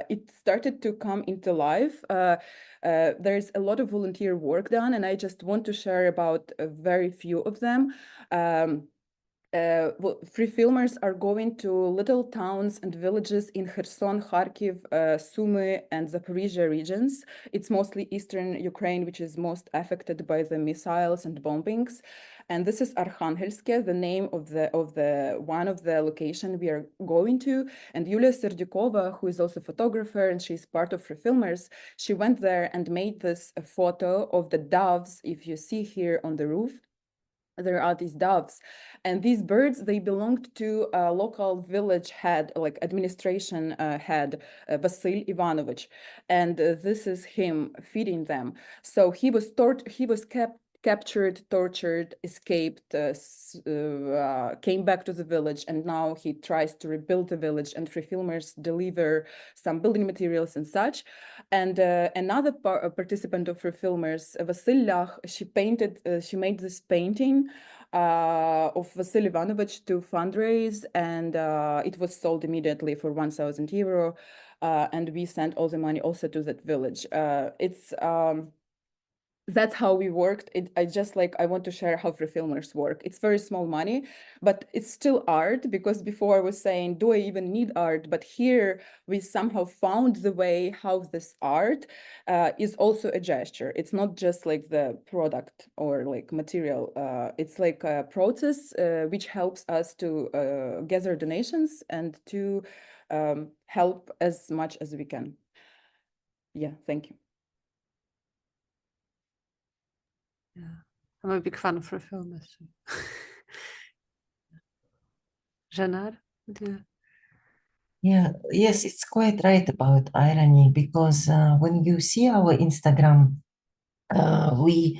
it started to come into life. There's a lot of volunteer work done, and I just want to share about a very few of them. Free filmers are going to little towns and villages in Kherson, Kharkiv, Sumy, and Zaporizhia regions. It's mostly Eastern Ukraine, which is most affected by the missiles and bombings. And this is Arkhangelsk, the name of the one of the location we are going to. And Yulia Serdukova, who is also a photographer, and she's part of Free Filmers, she went there and made this photo of the doves. If you see here on the roof, there are these doves, and these birds, they belonged to a local village head, like administration head, Vasil Ivanovich, and this is him feeding them. So he was captured, tortured, escaped, came back to the village, and now he tries to rebuild the village, and Free Filmers deliver some building materials and such. And another participant of Free Filmers, Vasilya, she made this painting of Vasil Ivanovich to fundraise, and it was sold immediately for 1,000 euro, and we sent all the money also to that village. That's how we worked. I want to share how Free Filmers work. It's very small money, but it's still art, because before I was saying, do I even need art? But here we somehow found the way how this art is also a gesture. It's not just like the product or like material. It's like a process which helps us to gather donations and to help as much as we can. Yeah, thank you. Yeah, I'm a big fan of Free Filmers. Janar? Yeah, yes, it's quite right about irony, because when you see our Instagram, we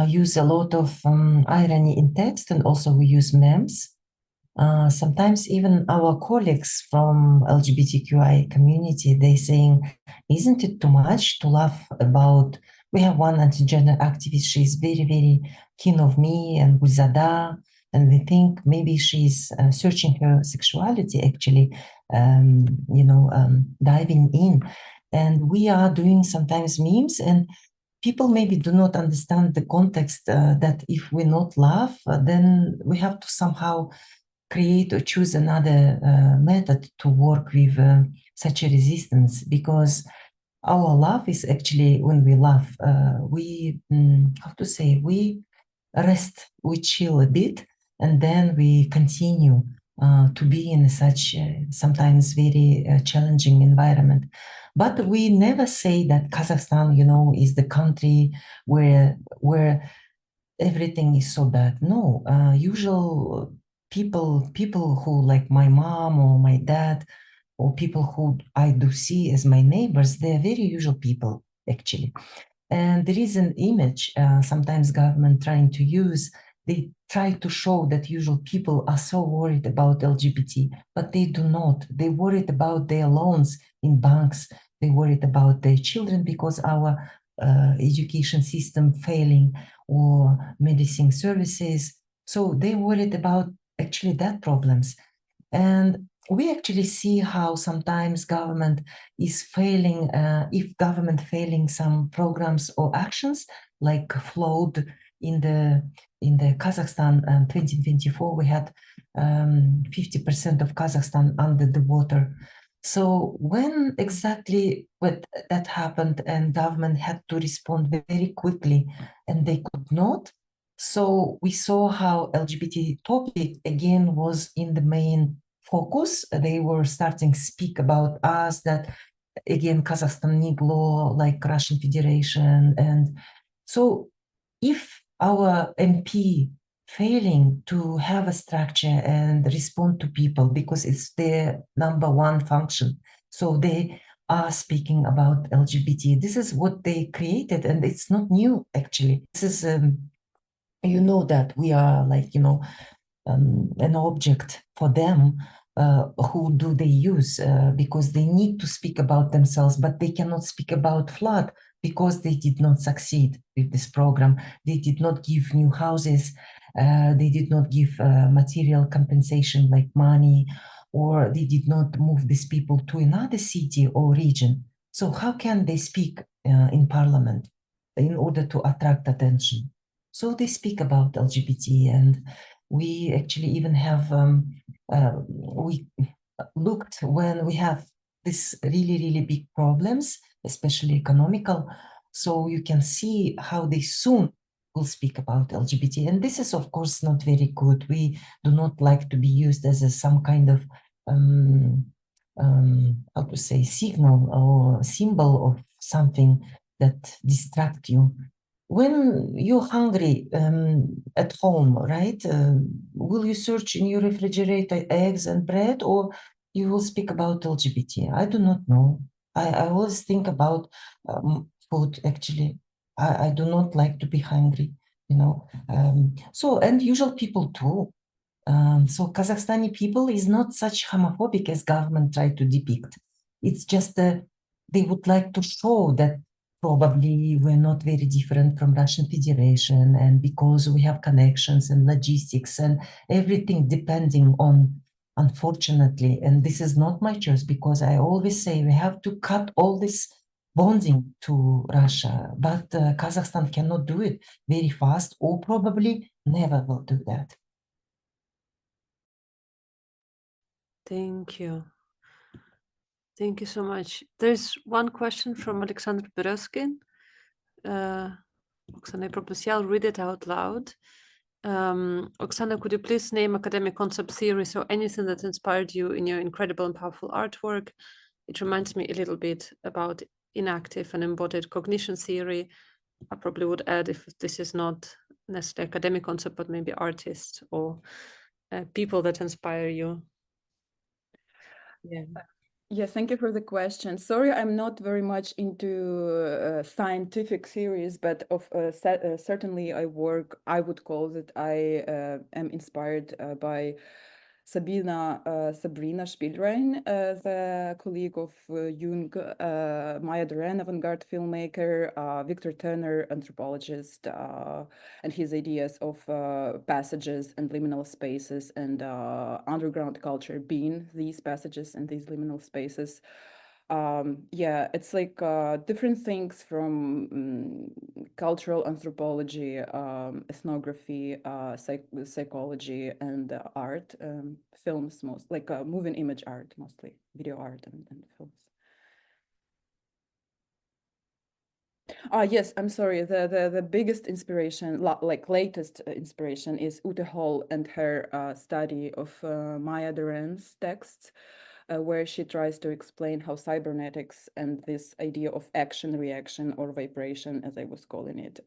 use a lot of irony in text, and also we use memes. Sometimes even our colleagues from LGBTQI community, they saying, isn't it too much to laugh about? We have one anti-gender activist, she's very, very keen of me and Gulzada, and we think maybe she's searching her sexuality, actually, diving in. And we are doing sometimes memes, and people maybe do not understand the context that if we not laugh, then we have to somehow create or choose another method to work with such a resistance, because our laugh is actually, when we laugh, we we rest, we chill a bit, and then we continue to be in such sometimes very challenging environment. But we never say that Kazakhstan, is the country where everything is so bad. No, usual people who like my mom or my dad, or people who I do see as my neighbors, they're very usual people, actually. And there is an image sometimes government trying to use. They try to show that usual people are so worried about LGBT, but they do not. They worried about their loans in banks. They worried about their children because our education system failing, or medicine services. So they worried about actually that problems. And we actually see how sometimes government is failing, if government failing some programs or actions, like flood in the Kazakhstan 2024, we had 50% of Kazakhstan under the water. So when exactly that happened and government had to respond very quickly and they could not, so we saw how LGBT topic again was in the main focus. They were starting to speak about us, that again Kazakhstan need law like Russian Federation. And so if our MP failing to have a structure and respond to people, because it's their number one function, so they are speaking about LGBT, this is what they created, and it's not new actually. This is that we are like an object for them. Who do they use? Because they need to speak about themselves, but they cannot speak about flood because they did not succeed with this program. They did not give new houses. They did not give material compensation like money, or they did not move these people to another city or region. So how can they speak in parliament in order to attract attention? So they speak about LGBT, and we actually even have, we looked when we have this really, really big problems, especially economical. So you can see how they soon will speak about LGBT. And this is, of course, not very good. We do not like to be used as some kind of, signal or symbol of something that distract you. When you're hungry at home, right? Will you search in your refrigerator eggs and bread, or you will speak about LGBT? I do not know. I always think about food, actually. I do not like to be hungry, So, and usual people too. So Kazakhstani people is not such homophobic as government try to depict. It's just they would like to show that probably we're not very different from Russian Federation, and because we have connections and logistics and everything depending on, unfortunately, and this is not my choice, because I always say we have to cut all this bonding to Russia, but Kazakhstan cannot do it very fast, or probably never will do that. Thank you. Thank you so much. There's one question from Alexander Berezkin. Oksana, I promise I'll read it out loud. Oksana, could you please name academic concept theories or anything that inspired you in your incredible and powerful artwork? It reminds me a little bit about inactive and embodied cognition theory. I probably would add, if this is not necessarily academic concept, but maybe artists or people that inspire you. Yeah. Yeah, thank you for the question. Sorry, I'm not very much into scientific theories, but certainly I would call that I am inspired by Sabrina Spielrein, the colleague of Jung, Maya Deren, avant-garde filmmaker, Victor Turner, anthropologist, and his ideas of passages and liminal spaces and underground culture being these passages and these liminal spaces. Yeah, it's like different things from cultural anthropology, ethnography, psychology, and art, films, most like moving image art, mostly video art and films. Yes, I'm sorry. The biggest inspiration, like latest inspiration, is Ute Hall and her study of Maya Deren's texts, where she tries to explain how cybernetics and this idea of action reaction or vibration, as I was calling it,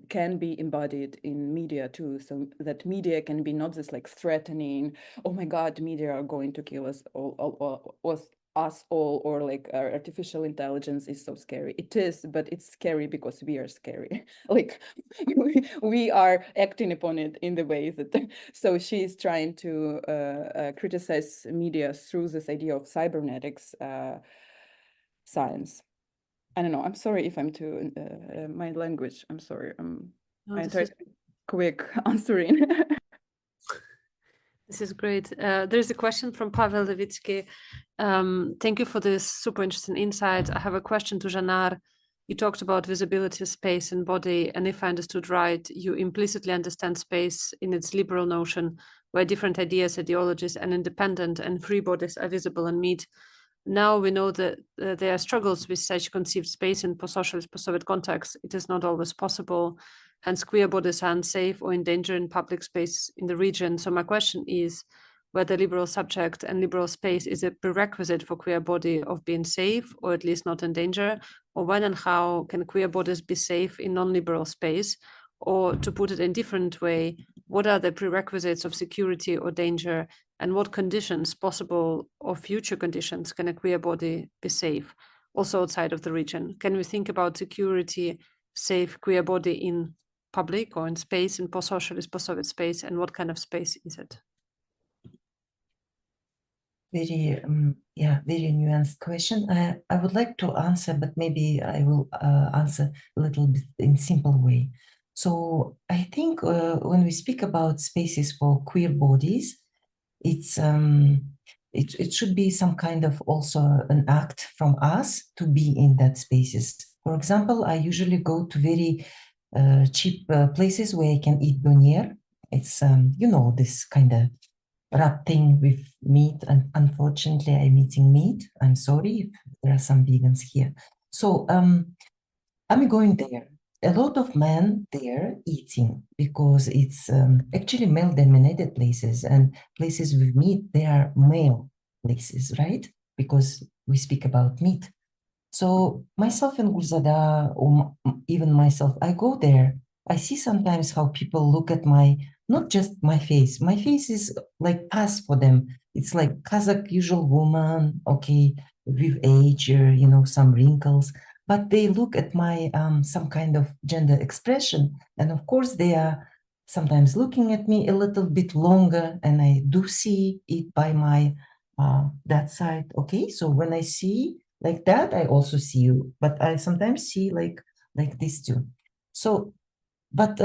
can be embodied in media too. So that media can be not just like threatening, oh my God, media are going to kill us all, or like artificial intelligence is so scary. It is, but it's scary because we are scary. Like we are acting upon it in the way that, so she's trying to criticize media through this idea of cybernetics science. I don't know, I'm sorry if I'm too, my language, I'm sorry. I tried to be quick answering. This is great. There's a question from Pavel Levitsky. Thank you for this super interesting insight. I have a question to Janar. You talked about visibility, space, and body, and if I understood right, you implicitly understand space in its liberal notion, where different ideas, ideologies, and independent and free bodies are visible and meet. Now we know that there are struggles with such conceived space in post-socialist, post-Soviet contexts. It is not always possible. Hence, queer bodies are unsafe or endangered in public space in the region. So my question is whether liberal subject and liberal space is a prerequisite for queer body of being safe, or at least not in danger, or when and how can queer bodies be safe in non-liberal space? Or to put it in a different way, what are the prerequisites of security or danger, and what conditions, possible or future conditions, can a queer body be safe, also outside of the region? Can we think about security, safe queer body in public or in space, in post-socialist, post-Soviet space, and what kind of space is it? Very, very nuanced question. I would like to answer, but maybe I will answer a little bit in simple way. So I think when we speak about spaces for queer bodies, it's it should be some kind of also an act from us to be in that spaces. For example, I usually go to very cheap places where I can eat donier. It's this kind of wrap thing with meat, and unfortunately I'm eating meat. I'm sorry if there are some vegans here. So I'm going there. A lot of men there eating, because it's actually male-dominated places, and places with meat, they are male places, right? Because we speak about meat. So myself and Gulzada, or even myself, I go there. I see sometimes how people look at not just my face. My face is like pass for them. It's like Kazakh usual woman, okay, with age, some wrinkles. But they look at my some kind of gender expression, and of course they are sometimes looking at me a little bit longer, and I do see it by my that side. Okay, so when I see like that, I also see you, but I sometimes see like this too. So, but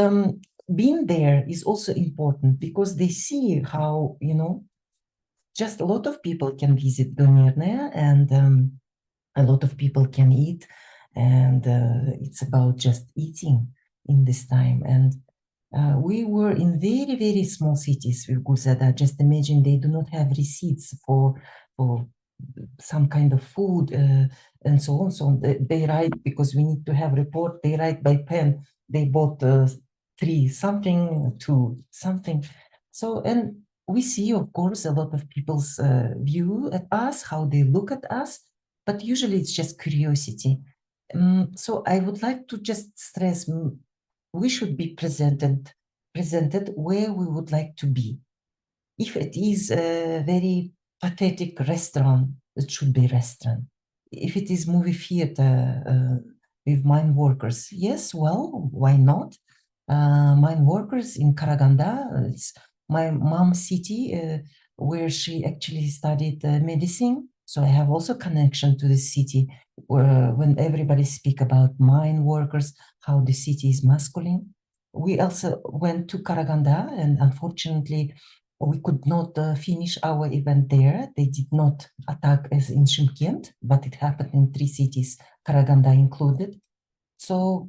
being there is also important, because they see how, just a lot of people can visit Donirne, and a lot of people can eat, and it's about just eating in this time. And we were in very, very small cities with Gulzada. Just imagine, they do not have receipts for some kind of food and so on. So they write, because we need to have report, they write by pen. They bought 3 something, 2 something. So, and we see, of course, a lot of people's view at us, how they look at us, but usually it's just curiosity. So I would like to just stress, we should be presented where we would like to be. If it is very pathetic restaurant, it should be restaurant. If it is movie theater with mine workers, yes, well, why not? Mine workers in Karaganda, it's my mom's city where she actually studied medicine. So I have also connection to the city where when everybody speak about mine workers, how the city is masculine. We also went to Karaganda, and unfortunately, we could not finish our event there. They did not attack as in Shymkent, but it happened in 3 cities, Karaganda included. So,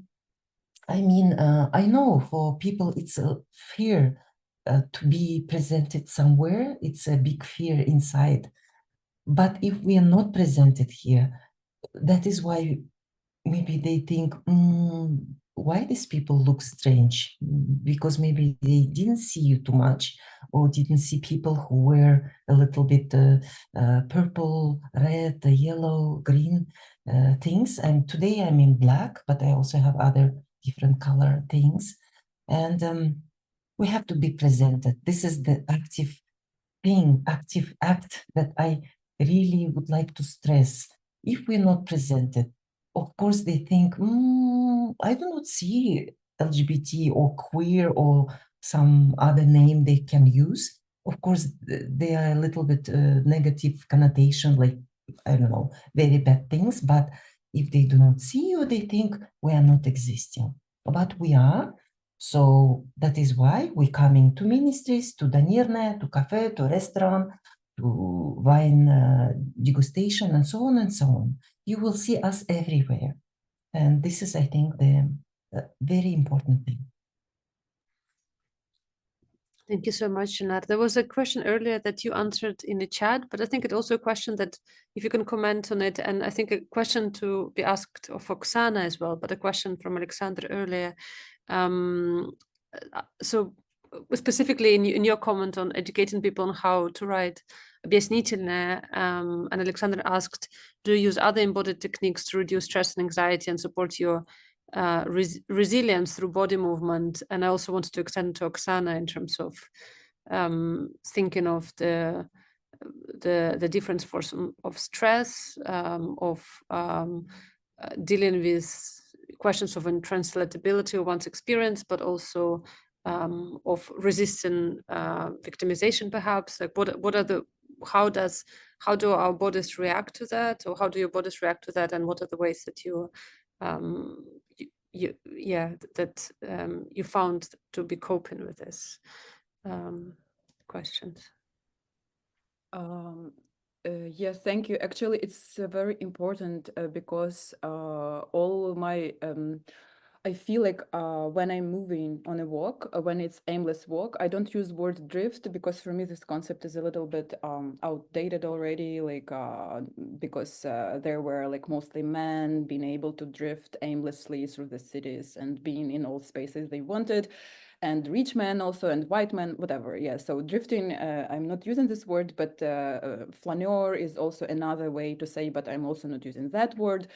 I mean, I know for people it's a fear to be presented somewhere. It's a big fear inside. But if we are not presented here, that is why maybe they think, why these people look strange? Because maybe they didn't see you too much, or didn't see people who wear a little bit purple, red, yellow, green things. And today I'm in black, but I also have other different color things. And we have to be presented. This is the active thing, active act that I really would like to stress. If we're not presented, of course they think, I do not see LGBT or queer or some other name they can use. Of course, they are a little bit negative connotation, like, I don't know, very bad things. But if they do not see you, they think we are not existing. But we are. So that is why we coming to ministries, to Danirne, to cafe, to restaurant, to wine degustation, and so on and so on. You will see us everywhere. And this is, I think, the very important thing. Thank you so much, Janar. There was a question earlier that you answered in the chat, but I think it's also a question that if you can comment on it, and I think a question to be asked of Oksana as well, but a question from Alexander earlier. So specifically in your comment on educating people on how to write объяснительное, and Alexander asked, do you use other embodied techniques to reduce stress and anxiety and support your resilience through body movement? And I also wanted to extend to Oksana in terms of thinking of the different forms of stress, of dealing with questions of untranslatability of one's experience, but also of resisting victimization, perhaps. Like what are the how do our bodies react to that, or how do your bodies react to that, and what are the ways that you found to be coping with this questions? Yes, thank you. Actually, it's very important because all my I feel like when I'm moving on a walk, when it's aimless walk, I don't use word drift because for me this concept is a little bit outdated already. Like because there were like mostly men being able to drift aimlessly through the cities and being in all spaces they wanted. And rich men also, and white men, whatever. Yeah, so drifting, I'm not using this word, but flaneur is also another way to say, but I'm also not using that word.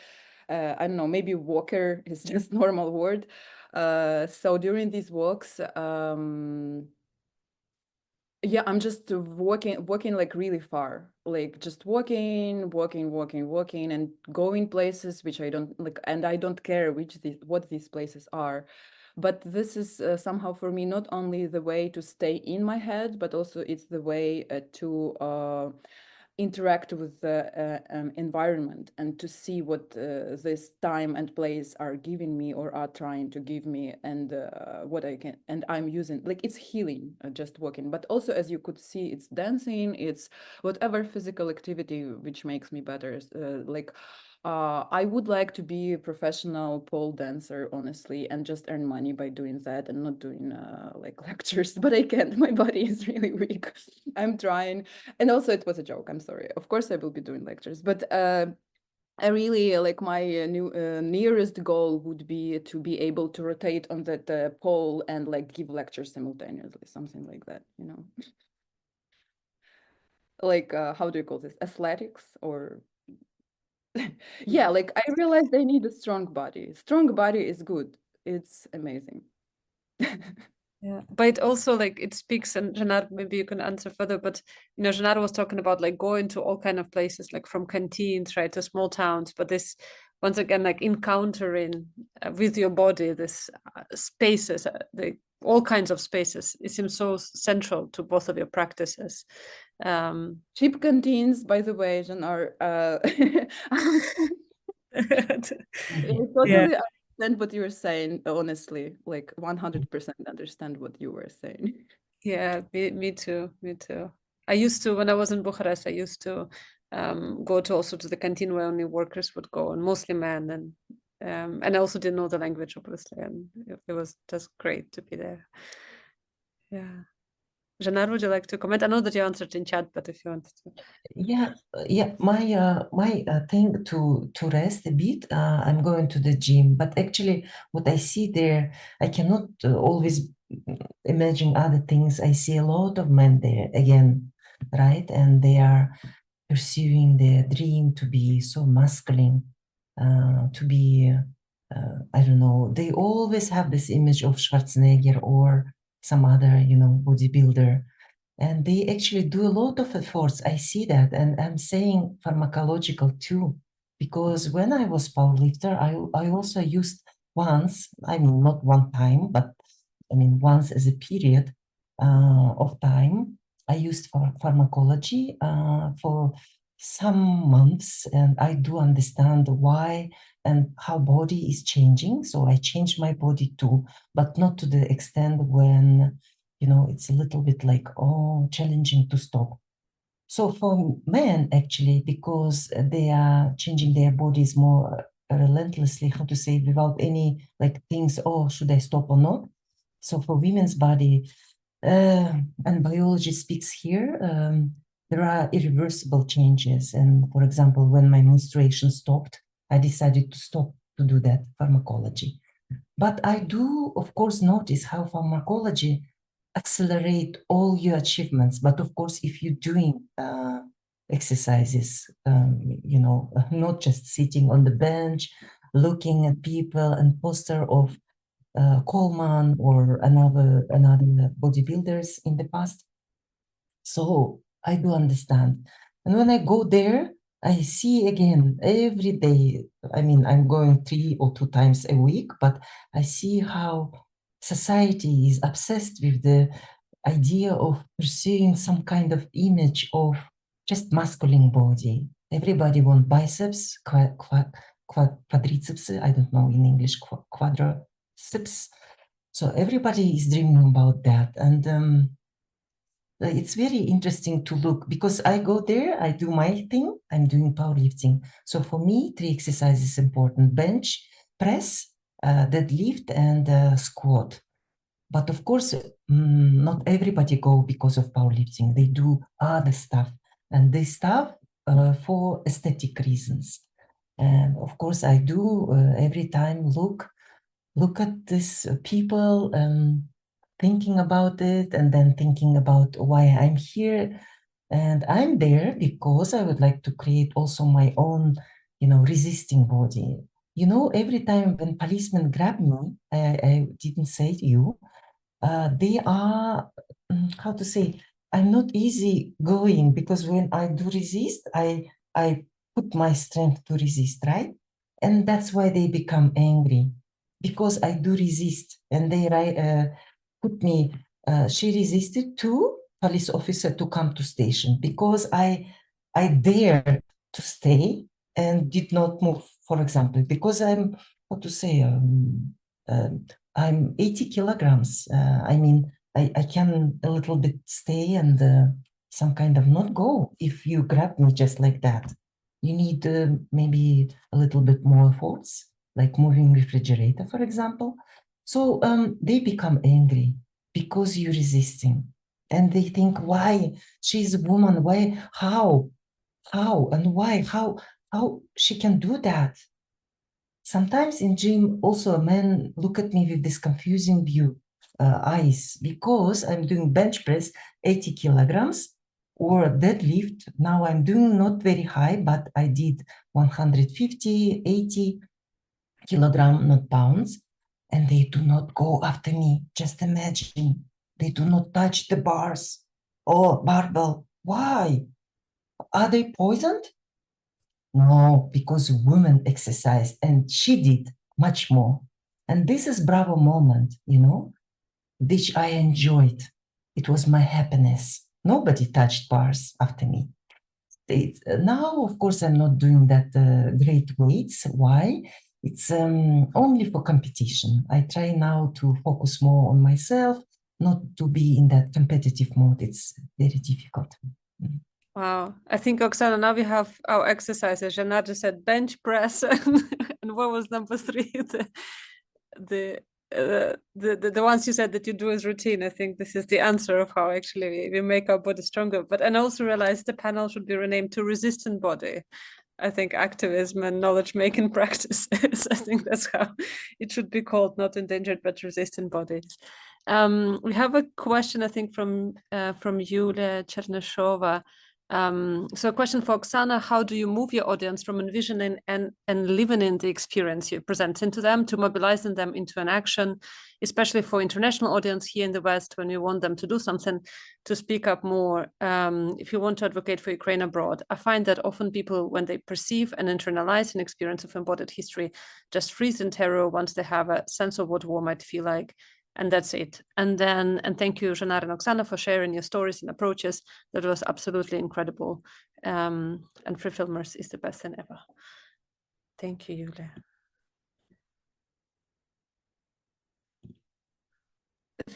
I don't know, maybe walker is just normal word. So during these walks, yeah, I'm just walking like really far, like just walking, and going places which I don't like, and I don't care what these places are. But this is somehow for me not only the way to stay in my head, but also it's the way to interact with the environment and to see what this time and place are giving me or are trying to give me, and what I can, and I'm using, like it's healing, just walking, but also as you could see, it's dancing, it's whatever physical activity which makes me better. Like I would like to be a professional pole dancer, honestly, and just earn money by doing that and not doing like lectures, but I can't. My body is really weak. I'm trying. And also it was a joke. I'm sorry. Of course I will be doing lectures, but I really like my nearest goal would be to be able to rotate on that pole and like give lectures simultaneously, something like that, you know. Like how do you call this? Athletics or yeah, like I realized I need a strong body. Strong body is good. It's amazing. Yeah, but it also like it speaks, and Janar, maybe you can answer further, but you know, Janar was talking about like going to all kind of places, like from canteens, right, to small towns, but this, once again, like encountering with your body, this spaces, all kinds of spaces, it seems so central to both of your practices. Cheap canteens, by the way, Jan, are I totally understand what you were saying, honestly, like 100% understand what you were saying. Yeah, me too. Me too. I used to, when I was in Bucharest, I used to go to also to the canteen where only workers would go, and mostly men, and I also didn't know the language, obviously, and it was just great to be there. Yeah. Janar, would you like to comment? I know that you answered in chat, but if you wanted to. Yeah, my thing to rest a bit. I'm going to the gym, but actually, what I see there, I cannot always imagine other things. I see a lot of men there again, right? And they are pursuing their dream to be so masculine, to be, I don't know. They always have this image of Schwarzenegger or some other, bodybuilder. And they actually do a lot of efforts. I see that. And I'm saying pharmacological too, because when I was powerlifter, I also used once, I mean, not one time, but I mean, once as a period of time, I used pharmacology for some months, and I do understand why and how body is changing. So I changed my body too, but not to the extent when it's a little bit like, challenging to stop. So for men, actually, because they are changing their bodies more relentlessly, how to say, without any like things, should I stop or not? So for women's body, and biology speaks here, there are irreversible changes. And for example, when my menstruation stopped, I decided to stop to do that pharmacology. But I do, of course, notice how pharmacology accelerate all your achievements. But of course, if you're doing exercises, not just sitting on the bench, looking at people and poster of Coleman or another bodybuilders in the past. So I do understand. And when I go there, I see again every day. I mean, I'm going 3 or 2 times a week, but I see how society is obsessed with the idea of pursuing some kind of image of just masculine body. Everybody wants biceps, quadriceps, I don't know in English, quadriceps. So everybody is dreaming about that. And it's very interesting to look, because I go there, I do my thing, I'm doing powerlifting. So for me, 3 exercises important: bench, press, deadlift, and squat. But of course, not everybody go because of powerlifting. They do other stuff, and they stuff for aesthetic reasons. And of course, I do every time look at these people, thinking about it, and then thinking about why I'm here. And I'm there because I would like to create also my own, resisting body. Every time when policemen grab me, I didn't say to you, they are, how to say, I'm not easy going, because when I do resist, I put my strength to resist, right? And that's why they become angry, because I do resist. And they put me, she resisted to police officer to come to station, because I dare to stay and did not move, for example, because I'm, how to say, I'm 80 kilograms. I mean, I can a little bit stay and some kind of not go if you grab me just like that. You need maybe a little bit more force, like moving refrigerator, for example. So they become angry because you're resisting. And they think, why? She's a woman. Why? How? And why? How she can do that? Sometimes in gym, also men look at me with this confusing view, eyes, because I'm doing bench press 80 kilograms or deadlift. Now I'm doing not very high, but I did 150, 80 kilogram, not pounds. and they do not go after me. Just imagine, they do not touch the bars. Oh, barbell, why? Are they poisoned? No, because women exercised and she did much more. And this is bravo moment, you know, which I enjoyed. It was my happiness. Nobody touched bars after me. Now, of course, I'm not doing that great weights. Why? It's only for competition. I try now to focus more on myself, not to be in that competitive mode. It's very difficult. Wow. I think, Oksana, now we have our exercises. Janna just said bench press. And what was number 3? The ones you said that you do as routine. I think this is the answer of how actually we make our body stronger. But and also realized the panel should be renamed to Resistant Body. I think activism and knowledge making practices. I think that's how it should be called, not endangered, but resistant bodies. We have a question, I think, from Yulia Cherneshova. So a question for Oksana: how do you move your audience from envisioning and living in the experience you're presenting to them to mobilizing them into an action, especially for international audience here in the West, when you want them to do something, to speak up more, if you want to advocate for Ukraine abroad? I find that often people, when they perceive and internalize an experience of embodied history, just freeze in terror once they have a sense of what war might feel like. And that's it. And thank you, Janar and Oksana, for sharing your stories and approaches. That was absolutely incredible. And Free Filmers is the best thing ever. Thank you, Yulia.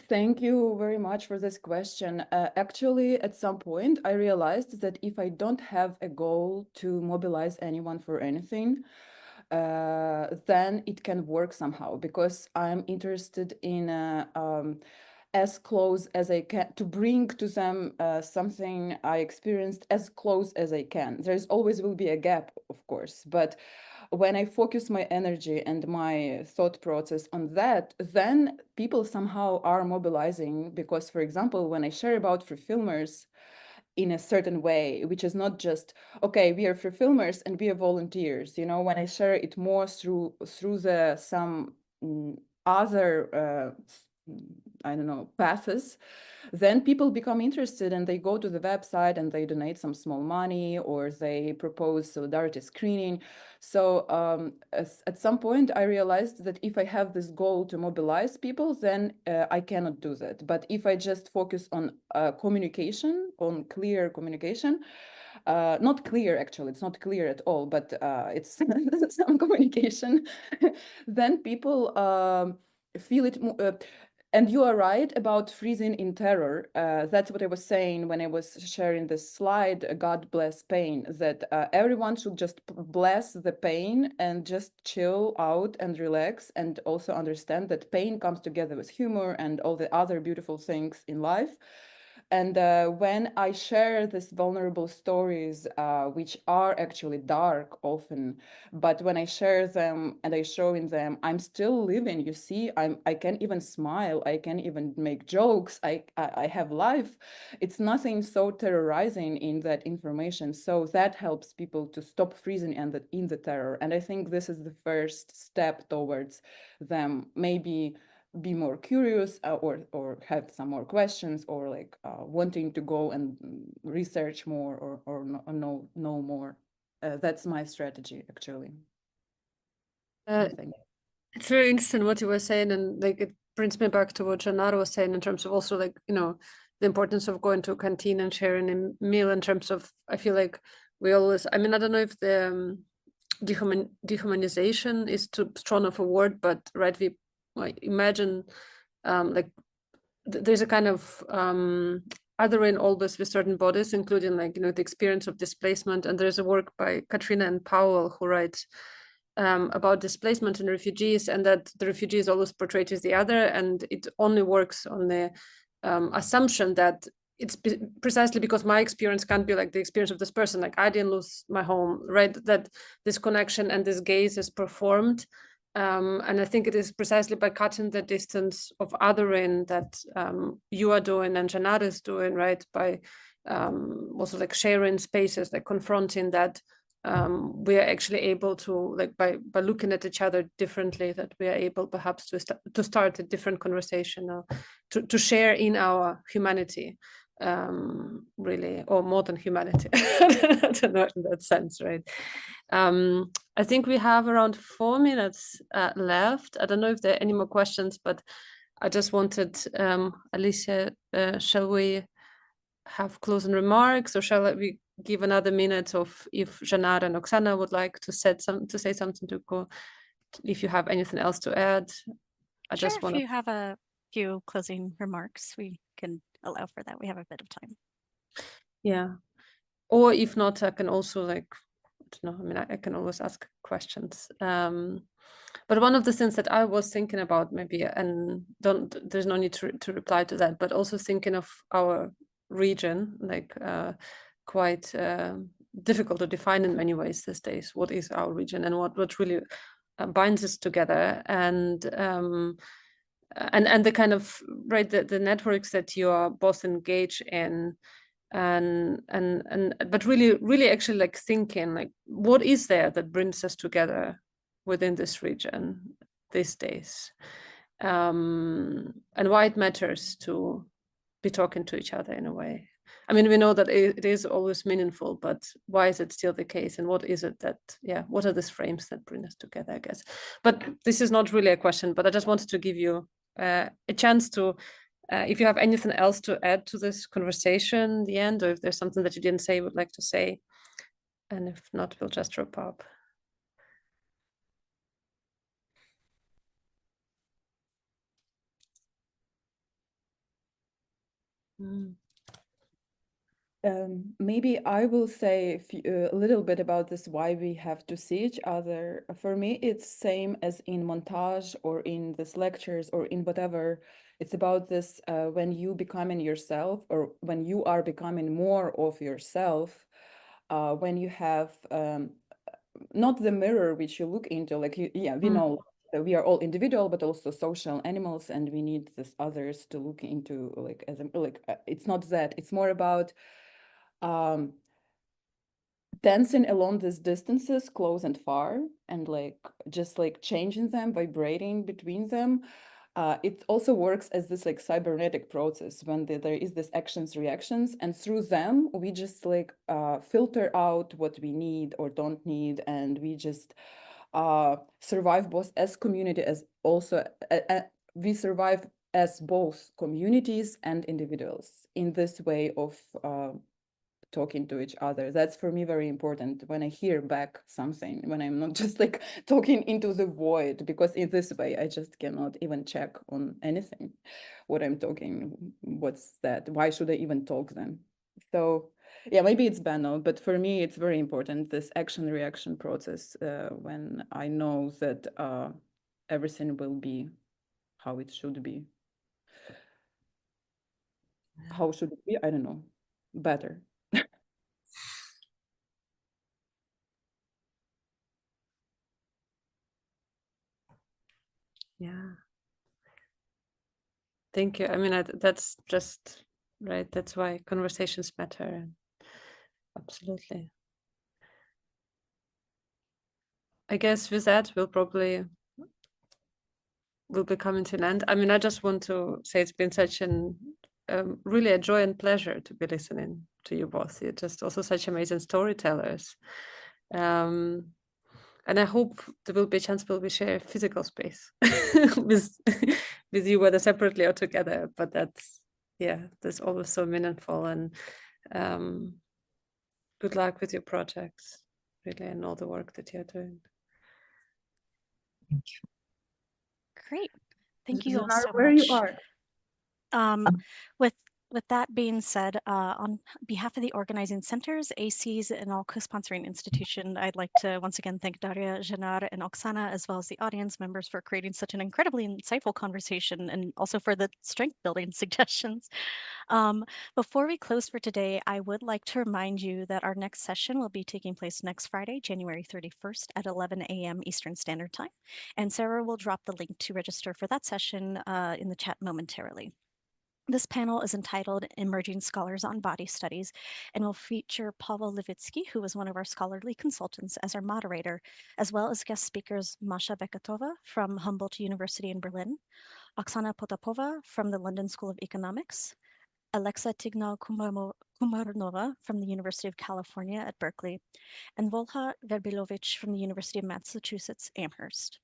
Thank you very much for this question. Actually, at some point, I realized that if I don't have a goal to mobilize anyone for anything, then it can work somehow, because I'm interested in as close as I can, to bring to them something I experienced as close as I can. There's always will be a gap, of course, but when I focus my energy and my thought process on that, then people somehow are mobilizing. Because, for example, when I share about Free Filmers in a certain way, which is not just, okay, we are Free Filmers and we are volunteers, you know, when I share it more through the some other I don't know, paths, then people become interested and they go to the website and they donate some small money, or they propose solidarity screening. So at some point I realized that if I have this goal to mobilize people, then I cannot do that. But if I just focus on communication, on clear communication, not clear, actually, it's not clear at all, but it's some communication, then people feel it. And you are right about freezing in terror. That's what I was saying when I was sharing this slide, God bless pain, that everyone should just bless the pain and just chill out and relax, and also understand that pain comes together with humor and all the other beautiful things in life. And when I share these vulnerable stories, which are actually dark often, but when I share them and I show in them, I'm still living, you see, I can even smile, I can even make jokes, I have life. It's nothing so terrorizing in that information. So that helps people to stop freezing in the terror. And I think this is the first step towards them maybe be more curious, or have some more questions, or like wanting to go and research more, or know more. That's my strategy, actually. It's very interesting what you were saying, and like it brings me back to what Janara was saying in terms of also, like, you know, the importance of going to a canteen and sharing a meal. In terms of, I feel like we always, I mean, I don't know if the dehumanization is too strong of a word, but right, we imagine like there's a kind of othering always with certain bodies, including, like, you know, the experience of displacement. And there's a work by Katrina and Powell who writes about displacement and refugees, and that the refugee is always portrayed as the other, and it only works on the assumption that it's precisely because my experience can't be like the experience of this person, like I didn't lose my home, right? That this connection and this gaze is performed. And I think it is precisely by cutting the distance of othering that you are doing and Janara is doing, right? By also like sharing spaces, like confronting that we are actually able to, like, by looking at each other differently, that we are able perhaps to start a different conversation, or to share in our humanity, really, or more than humanity. I don't know in that sense, right? I think we have around 4 minutes left. I don't know if there are any more questions, but I just wanted, Alicia, shall we have closing remarks, or shall we give another minute of if Janar and Oksana would like to say something to go, if you have anything else to add? I Sure, just want if you have a few closing remarks, we can allow for that. We have a bit of time. yeah, or if not, I can also, like, I don't know, I mean, I can always ask questions. But one of the things that I was thinking about, maybe, and there's no need to reply to that, but also thinking of our region, like, quite difficult to define in many ways these days. What is our region, and what really binds us together, and the kind of, right, the networks that you are both engaged in, and but really actually, like, thinking, like, what is there that brings us together within this region these days, and why it matters to be talking to each other in a way. I mean, we know that it is always meaningful, but why is it still the case? And what is it that, yeah, what are these frames that bring us together, I guess? But this is not really a question, but I just wanted to give you a chance to, if you have anything else to add to this conversation in the end, or if there's something that you didn't say, would like to say. And if not, we'll just wrap up. Maybe I will say a little bit about this, why we have to see each other. For me, it's same as in montage or in these lectures or in whatever. It's about this when you becoming yourself, or when you are becoming more of yourself, when you have not the mirror which you look into, like, we know that we are all individual, but also social animals, and we need this others to look into, like, as it's not that, it's more about dancing along these distances, close and far, and like just like changing them, vibrating between them. It also works as this like cybernetic process when there is this actions reactions, and through them we just like filter out what we need or don't need, and we just survive both as community as also we survive as both communities and individuals in this way of talking to each other. That's for me very important, when I hear back something, when I'm not just like talking into the void, because in this way I just cannot even check on anything, what I'm talking, what's that, why should I even talk then? So yeah, maybe it's banal, but for me it's very important, this action reaction process, when I know that everything will be how it should be. How should it be? I don't know, better. Yeah. Thank you. I mean, that's just right. That's why conversations matter. Absolutely. I guess with that, we'll be coming to an end. I mean, I just want to say it's been such an really a joy and pleasure to be listening to you both. You're just also such amazing storytellers. And I hope there will be a chance we'll share physical space with you, whether separately or together. But that's always so meaningful. And good luck with your projects, really, and all the work that you're doing. Thank you. Great. Thank you all Janar, so where much. you are? With that being said, on behalf of the organizing centers, ACs, and all co-sponsoring institution, I'd like to once again thank Daria, Janar, and Oksana, as well as the audience members, for creating such an incredibly insightful conversation, and also for the strength building suggestions. Before we close for today, I would like to remind you that our next session will be taking place next Friday, January 31st at 11 a.m. Eastern Standard Time. And Sarah will drop the link to register for that session in the chat momentarily. This panel is entitled Emerging Scholars on Body Studies and will feature Pavel Levitsky, who was one of our scholarly consultants, as our moderator, as well as guest speakers Masha Bekatova from Humboldt University in Berlin, Oksana Potapova from the London School of Economics, Alexa Tignal-Kumarnova from the University of California at Berkeley, and Volha Verbilovich from the University of Massachusetts Amherst.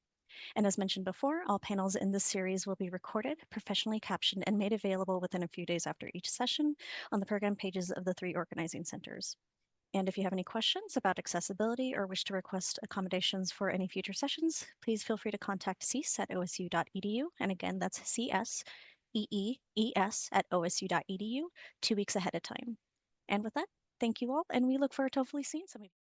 And as mentioned before, all panels in this series will be recorded, professionally captioned, and made available within a few days after each session on the program pages of the 3 organizing centers. And if you have any questions about accessibility or wish to request accommodations for any future sessions, please feel free to contact cease@osu.edu. And again, that's CSEEES@osu.edu 2 weeks ahead of time. And with that, thank you all, and we look forward to hopefully seeing some of you.